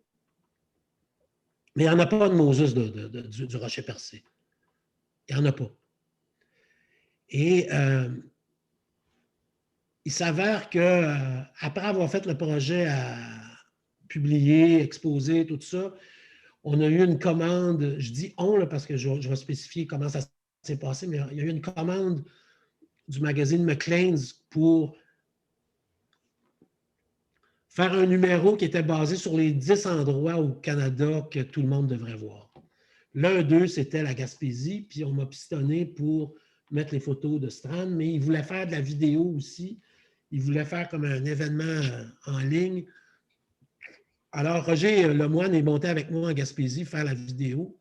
Mais il n'y en a pas de Moses du rocher percé. Il n'y en a pas. Et il s'avère qu'après avoir fait le projet à publier, exposer, tout ça, on a eu une commande, je dis on là, parce que je vais spécifier comment ça s'est passé, mais il y a eu une commande du magazine Maclean's pour faire un numéro qui était basé sur les 10 endroits au Canada que tout le monde devrait voir. L'un d'eux, c'était la Gaspésie, puis on m'a pistonné pour mettre les photos de Strand, mais il voulait faire de la vidéo aussi. Il voulait faire comme un événement en ligne. Alors, Roger Lemoine est monté avec moi en Gaspésie faire la vidéo.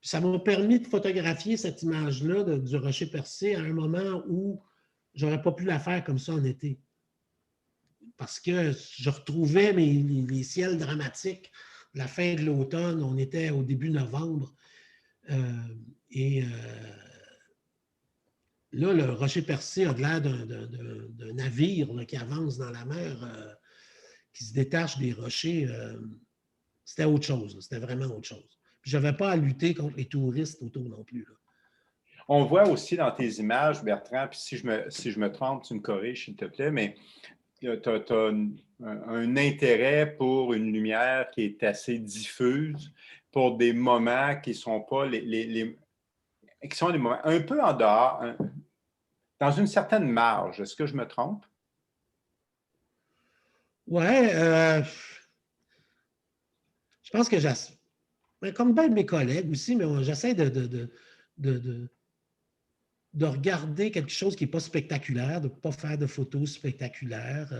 Puis ça m'a permis de photographier cette image-là du rocher percé à un moment où je n'aurais pas pu la faire comme ça en été. Parce que je retrouvais les ciels dramatiques de la fin de l'automne. On était au début novembre. Là, le rocher percé a l'air d'un navire là, qui avance dans la mer, qui se détache des rochers. C'était autre chose. C'était vraiment autre chose. Puis je n'avais pas à lutter contre les touristes autour non plus. Là. On voit aussi dans tes images, Bertrand, puis si je me trompe, tu me corriges, s'il te plaît, mais tu as un intérêt pour une lumière qui est assez diffuse, pour des moments qui sont pas qui sont des moments un peu en dehors, dans une certaine marge. Est-ce que je me trompe? Oui. Je pense que comme bien de mes collègues aussi, mais j'essaie de regarder quelque chose qui n'est pas spectaculaire, de ne pas faire de photos spectaculaires,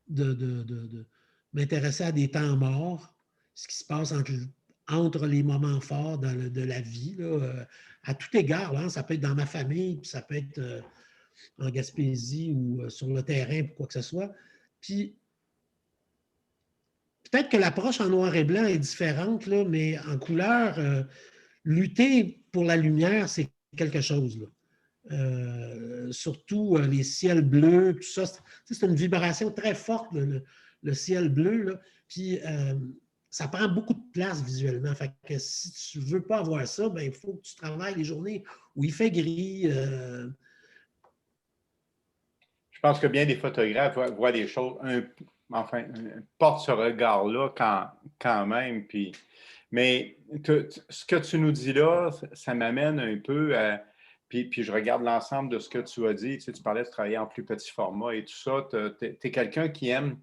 de m'intéresser à des temps morts, ce qui se passe entre les moments forts de la vie, là, à tout égard. Là, ça peut être dans ma famille, puis ça peut être en Gaspésie ou sur le terrain, pour quoi que ce soit. Puis, peut-être que l'approche en noir et blanc est différente, là, mais en couleur, lutter pour la lumière, c'est quelque chose. Là. Surtout les ciels bleus, tout ça. C'est une vibration très forte, le ciel bleu. Là. Puis, ça prend beaucoup de place visuellement. Fait que si tu ne veux pas avoir ça, ben, il faut que tu travailles les journées où il fait gris. Je pense que bien des photographes voient des choses, portent ce regard-là quand même. Puis, mais ce que tu nous dis là, ça m'amène un peu à... Puis je regarde l'ensemble de ce que tu as dit. Tu parlais de travailler en plus petit format et tout ça. Tu es quelqu'un qui aime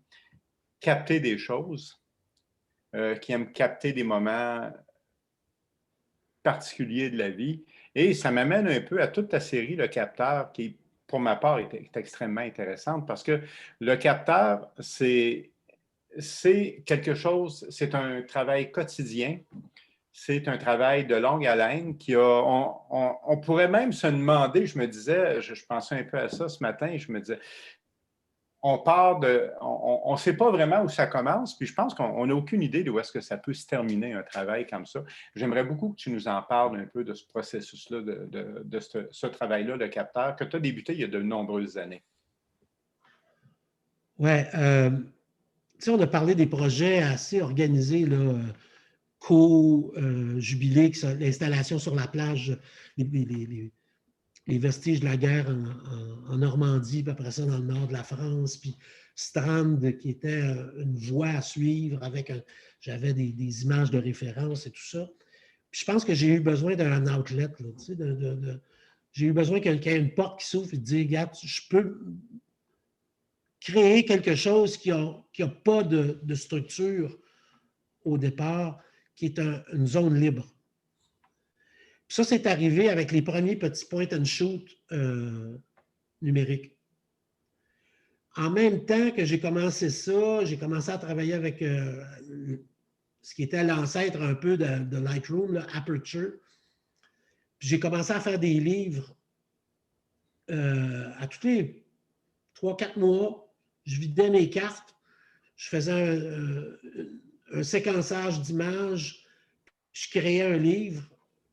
capter des choses, qui aime capter des moments particuliers de la vie. Et ça m'amène un peu à toute ta série, Le Capteur, qui, pour ma part, est extrêmement intéressante parce que Le Capteur, c'est quelque chose, c'est un travail quotidien. C'est un travail de longue haleine on pourrait même se demander, je me disais, je pensais un peu à ça ce matin, je me disais, on ne sait pas vraiment où ça commence, puis je pense qu'on n'a aucune idée d'où est-ce que ça peut se terminer un travail comme ça. J'aimerais beaucoup que tu nous en parles un peu de ce processus-là, de ce travail-là, le capteur, que tu as débuté il y a de nombreuses années. Oui. On a parlé des projets assez organisés, là, Jubilé, l'installation sur la plage, les vestiges de la guerre en Normandie, puis après ça dans le nord de la France, puis Strand, qui était une voie à suivre, j'avais des images de référence et tout ça. Puis je pense que j'ai eu besoin d'un outlet, là, j'ai eu besoin qu'il y ait une porte qui s'ouvre et de dire, regarde, je peux créer quelque chose qui n'a pas de structure au départ, qui est une zone libre. Puis ça, c'est arrivé avec les premiers petits point and shoot numériques. En même temps que j'ai commencé ça, j'ai commencé à travailler avec ce qui était l'ancêtre un peu de Lightroom, là, Aperture. Puis j'ai commencé à faire des livres à tous les 3-4 mois. Je vidais mes cartes, je faisais un séquençage d'images, je créais un livre,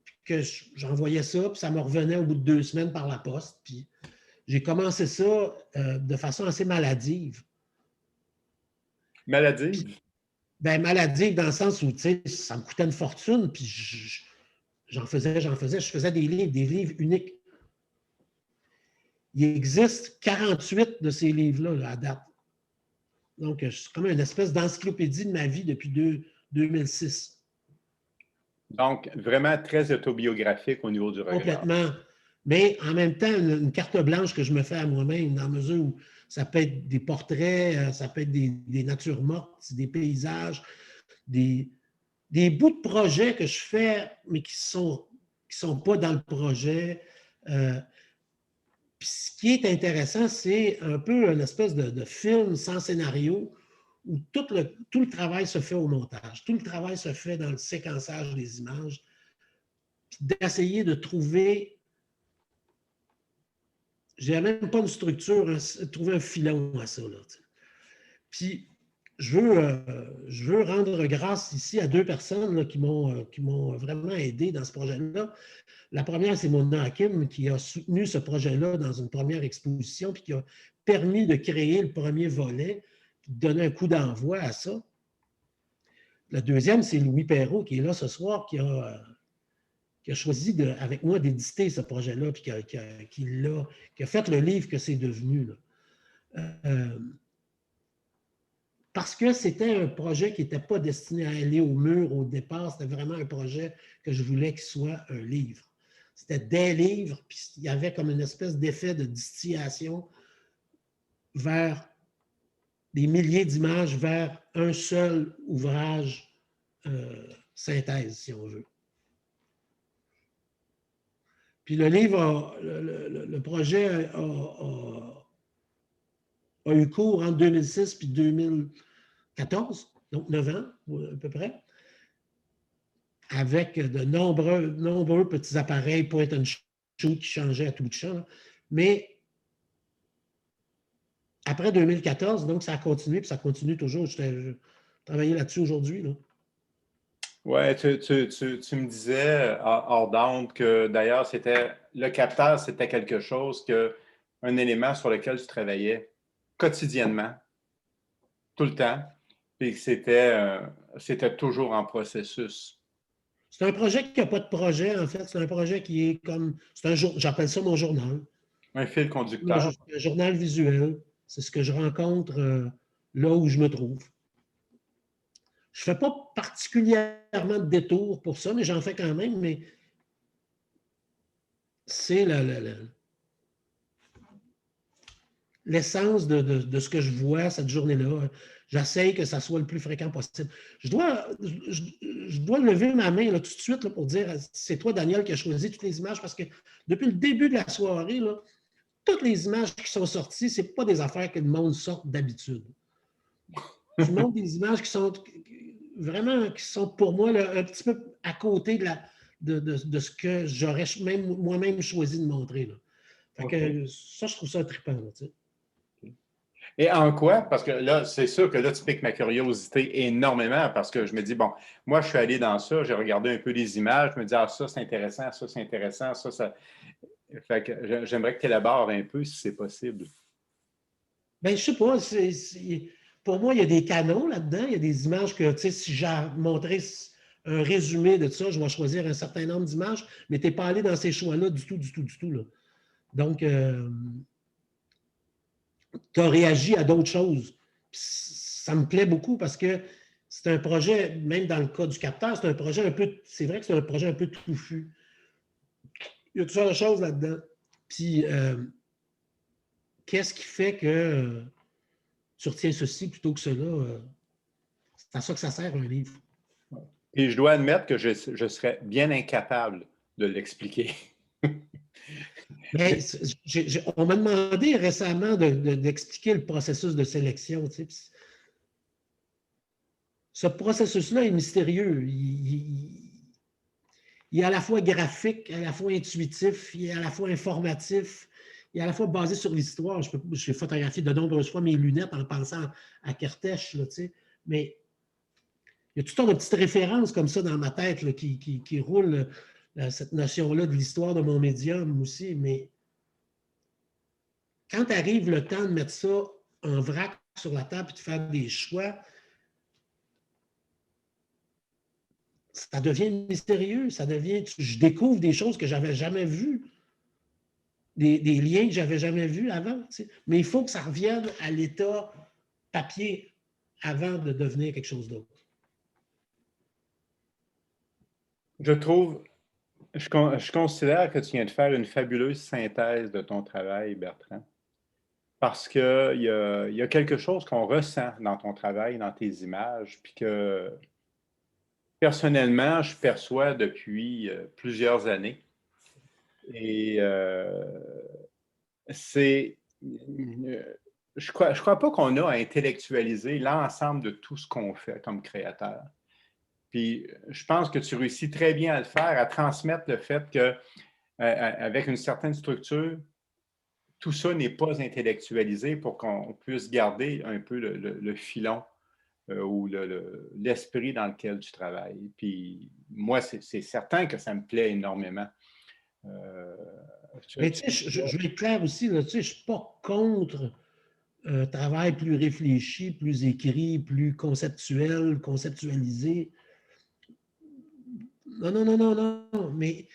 puis que j'envoyais ça, puis ça me revenait au bout de 2 semaines par la poste. Puis j'ai commencé ça de façon assez maladive. Maladive? Bien, maladive dans le sens où, tu sais, ça me coûtait une fortune, puis j'en faisais, je faisais des livres uniques. Il existe 48 de ces livres-là là, à date. Donc, c'est comme une espèce d'encyclopédie de ma vie depuis 2006. Donc, vraiment très autobiographique au niveau du regard. Complètement. Mais en même temps, une carte blanche que je me fais à moi-même, dans la mesure où ça peut être des portraits, ça peut être des natures mortes, des paysages, des bouts de projets que je fais, mais qui sont pas dans le projet. Puis ce qui est intéressant, c'est un peu une espèce de film sans scénario où tout le travail se fait au montage. Tout le travail se fait dans le séquençage des images. Puis d'essayer de trouver, je dirais même pas une structure, trouver un filon à ça. Là, puis je veux rendre grâce ici à 2 personnes là, qui m'ont vraiment aidé dans ce projet-là. La première, c'est Mona Hakim, qui a soutenu ce projet-là dans une première exposition, puis qui a permis de créer le premier volet, puis de donner un coup d'envoi à ça. La deuxième, c'est Louis Perrault, qui est là ce soir, qui a choisi avec moi d'éditer ce projet-là, puis qui a fait le livre que c'est devenu. Là. Parce que c'était un projet qui n'était pas destiné à aller au mur au départ, c'était vraiment un projet que je voulais qu'il soit un livre. C'était des livres, puis il y avait comme une espèce d'effet de distillation vers des milliers d'images, vers un seul ouvrage synthèse, si on veut. Puis le livre, le projet a eu cours entre 2006 et 2014, donc 9 ans à peu près, avec de nombreux petits appareils point and shoot qui changeaient à tout de champ. Mais après 2014, donc ça a continué, puis ça continue toujours. Je travaille là-dessus aujourd'hui. Là. Oui, tu me disais hors d'onde que d'ailleurs, le capteur, c'était quelque chose, un élément sur lequel tu travaillais quotidiennement, tout le temps, puis que c'était toujours en processus. C'est un projet qui n'a pas de projet, en fait. C'est un projet qui est comme... J'appelle ça mon journal. Un fil conducteur. Un journal visuel. C'est ce que je rencontre là où je me trouve. Je ne fais pas particulièrement de détours pour ça, mais j'en fais quand même. Mais c'est l'essence de ce que je vois cette journée-là. J'essaie que ça soit le plus fréquent possible. Je dois lever ma main là, tout de suite là, pour dire c'est toi, Daniel, qui as choisi toutes les images parce que depuis le début de la soirée, là, toutes les images qui sont sorties, ce n'est pas des affaires que le monde sort d'habitude. Tu montres des images qui sont vraiment, qui sont pour moi là, un petit peu à côté de ce que j'aurais moi-même choisi de montrer. Là. Fait que ça, je trouve ça trippant. Là, tu sais. Et en quoi? Parce que là, c'est sûr que là, tu piques ma curiosité énormément parce que je me dis, bon, moi, je suis allé dans ça, j'ai regardé un peu les images, je me dis, ah, ça, c'est intéressant, ça, c'est intéressant, ça. Fait que j'aimerais que tu élabores un peu si c'est possible. Bien, je ne sais pas. Pour moi, il y a des canons là-dedans. Il y a des images que, tu sais, si j'ai montré un résumé de ça, je vais choisir un certain nombre d'images, mais tu n'es pas allé dans ces choix-là du tout. Là. Donc, tu as réagi à d'autres choses. Ça me plaît beaucoup parce que c'est un projet, même dans le cas du capteur, c'est un projet un peu, c'est vrai que c'est un projet un peu touffu. Il y a toutes sortes de choses là-dedans. Puis, qu'est-ce qui fait que tu retiens ceci plutôt que cela? C'est à ça que ça sert, un livre. Et je dois admettre que je serais bien incapable de l'expliquer. Mais on m'a demandé récemment d'expliquer le processus de sélection. Tu sais. Ce processus-là est mystérieux. Il est à la fois graphique, à la fois intuitif, il est à la fois informatif, il est à la fois basé sur l'histoire. J'ai photographié de nombreuses fois mes lunettes en pensant à Kertész, tu sais, mais il y a tout un tas de petites références comme ça dans ma tête là, qui roulent cette notion-là de l'histoire de mon médium aussi, mais quand arrive le temps de mettre ça en vrac sur la table et de faire des choix, ça devient mystérieux, je découvre des choses que je n'avais jamais vues, des liens que je n'avais jamais vus avant. Tu sais. Mais il faut que ça revienne à l'état papier avant de devenir quelque chose d'autre. Je considère que tu viens de faire une fabuleuse synthèse de ton travail, Bertrand, parce qu'il y a quelque chose qu'on ressent dans ton travail, dans tes images, puis que personnellement, je perçois depuis plusieurs années. Et je crois pas qu'on a à intellectualiser l'ensemble de tout ce qu'on fait comme créateur. Puis je pense que tu réussis très bien à le faire, à transmettre le fait qu'avec une certaine structure, tout ça n'est pas intellectualisé pour qu'on puisse garder un peu le filon ou l'esprit dans lequel tu travailles. Puis moi, c'est certain que ça me plaît énormément. Mais tu sais, je vais être clair aussi, là, tu sais, je ne suis pas contre un travail plus réfléchi, plus écrit, plus conceptuel, conceptualisé. Non. Mais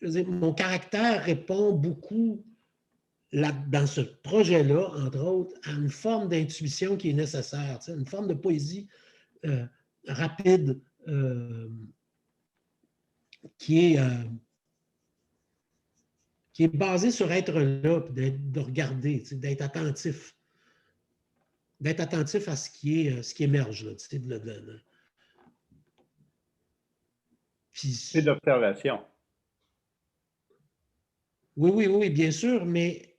je veux dire, mon caractère répond beaucoup dans ce projet-là, entre autres, à une forme d'intuition qui est nécessaire, tu sais, une forme de poésie rapide qui est basée sur être là, de regarder, tu sais, d'être attentif à ce qui émerge. Là, tu sais, c'est de l'observation. Oui, bien sûr, mais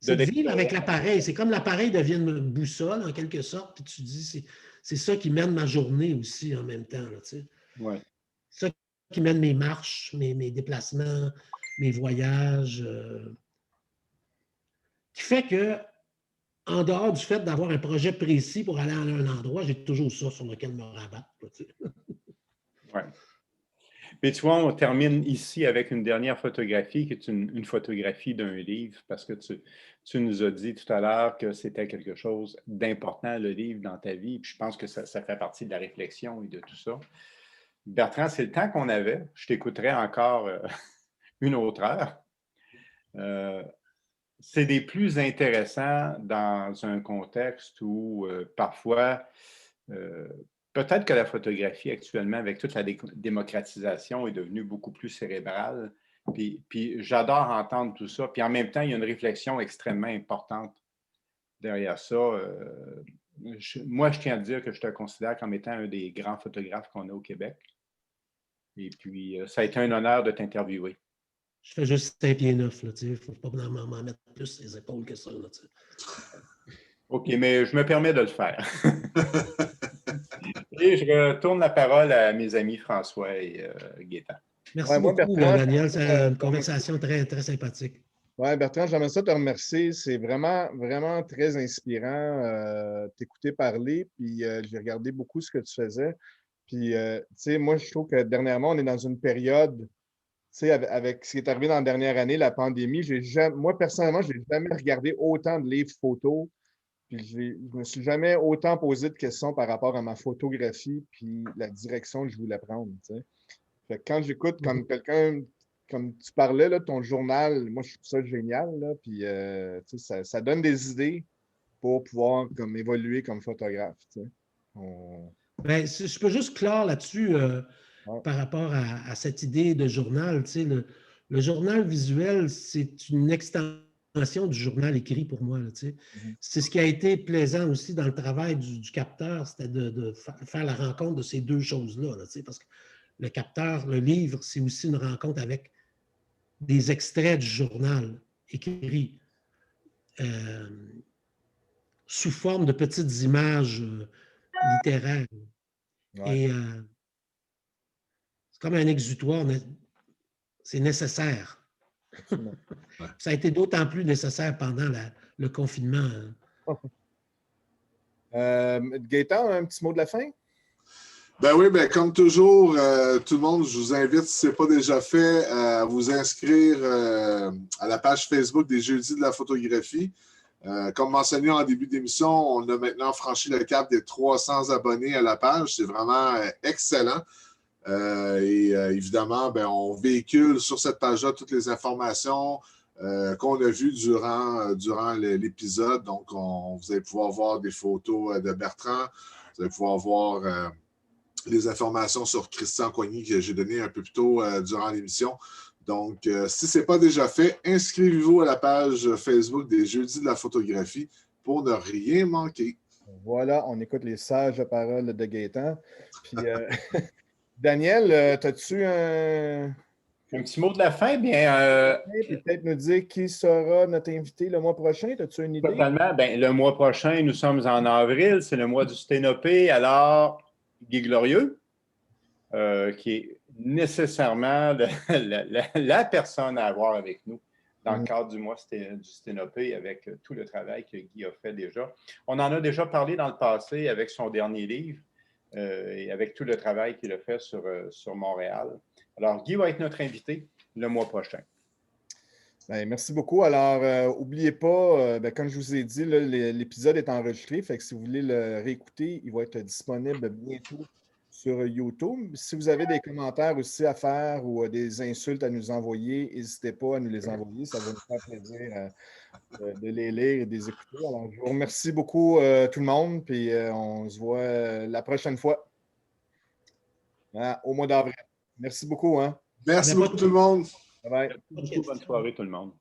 c'est de vivre avec l'appareil. C'est comme l'appareil devient une boussole, en quelque sorte, puis tu dis, c'est ça qui mène ma journée aussi en même temps. Là, tu sais. Ouais. C'est ça qui mène mes marches, mes déplacements, mes voyages. Qui fait que, en dehors du fait d'avoir un projet précis pour aller à un endroit, j'ai toujours ça sur lequel me rabattre. Oui. Mais tu vois, on termine ici avec une dernière photographie qui est une photographie d'un livre, parce que tu nous as dit tout à l'heure que c'était quelque chose d'important, le livre, dans ta vie. Puis je pense que ça fait partie de la réflexion et de tout ça. Bertrand, c'est le temps qu'on avait. Je t'écouterai encore une autre heure. C'est des plus intéressants dans un contexte où parfois, peut-être que la photographie actuellement, avec toute la démocratisation, est devenue beaucoup plus cérébrale. Puis j'adore entendre tout ça. Puis en même temps, il y a une réflexion extrêmement importante derrière ça. Moi, je tiens à dire que je te considère comme étant un des grands photographes qu'on a au Québec. Et puis, ça a été un honneur de t'interviewer. Je fais juste 5 pieds 9, il ne faut pas m'en mettre plus les épaules que ça. Là, OK, mais je me permets de le faire. Et je retourne la parole à mes amis François et Gaétan. Merci beaucoup, Bertrand, Daniel. C'est une conversation très, très sympathique. Oui, Bertrand, j'aimerais ça te remercier. C'est vraiment, vraiment très inspirant t'écouter parler. Puis j'ai regardé beaucoup ce que tu faisais. Puis, tu sais, moi, je trouve que dernièrement, on est dans une période, tu sais, avec ce qui est arrivé dans la dernière année, la pandémie. Moi, personnellement, je n'ai jamais regardé autant de livres photos. Puis, je ne me suis jamais autant posé de questions par rapport à ma photographie puis la direction que je voulais prendre, tu sais. Fait que quand j'écoute comme quelqu'un, comme tu parlais, là, ton journal, moi, je trouve ça génial, là. Puis, tu sais, ça donne des idées pour pouvoir comme, évoluer comme photographe, tu sais. Ben, je peux juste clore là-dessus par rapport à cette idée de journal. Tu sais, le journal visuel, c'est une extension dimension du journal écrit pour moi. Là, c'est ce qui a été plaisant aussi dans le travail du capteur, c'était de faire la rencontre de ces deux choses-là. Là, parce que le capteur, le livre, c'est aussi une rencontre avec des extraits du journal écrit sous forme de petites images littéraires. Ouais. Et c'est comme un exutoire, c'est nécessaire. Ça a été d'autant plus nécessaire pendant le confinement. Gaëtan, un petit mot de la fin? Ben oui, ben comme toujours, tout le monde, je vous invite, si ce n'est pas déjà fait, à vous inscrire à la page Facebook des Jeudis de la photographie. Comme mentionné en début d'émission, on a maintenant franchi le cap des 300 abonnés à la page. C'est vraiment excellent. Évidemment, ben, on véhicule sur cette page-là toutes les informations qu'on a vues durant l'épisode. Donc, vous allez pouvoir voir des photos de Bertrand. Vous allez pouvoir voir les informations sur Christian Coigny que j'ai donné un peu plus tôt durant l'émission. Donc, si ce n'est pas déjà fait, inscrivez-vous à la page Facebook des Jeudis de la photographie pour ne rien manquer. Voilà, on écoute les sages paroles de Gaëtan. Puis, Daniel, as-tu un petit mot de la fin? Bien, peut-être nous dire qui sera notre invité le mois prochain? As-tu une idée? Totalement. Bien, le mois prochain, nous sommes en avril, c'est le mois du Sténopé. Alors, Guy Glorieux, qui est nécessairement la personne à avoir avec nous dans le cadre du mois du Sténopé avec tout le travail que Guy a fait déjà. On en a déjà parlé dans le passé avec son dernier livre et avec tout le travail qu'il a fait sur Montréal. Alors, Guy va être notre invité le mois prochain. Bien, merci beaucoup. Alors, n'oubliez pas, comme je vous ai dit, l'épisode est enregistré. Fait que si vous voulez le réécouter, il va être disponible bientôt sur YouTube. Si vous avez des commentaires aussi à faire ou des insultes à nous envoyer, n'hésitez pas à nous les envoyer. Ça va nous faire plaisir de les lire et de les écouter. Alors, je vous remercie beaucoup tout le monde. Puis on se voit la prochaine fois au mois d'avril. Merci beaucoup. Hein? Merci beaucoup tout le monde. Bye bye. Bonne soirée tout le monde.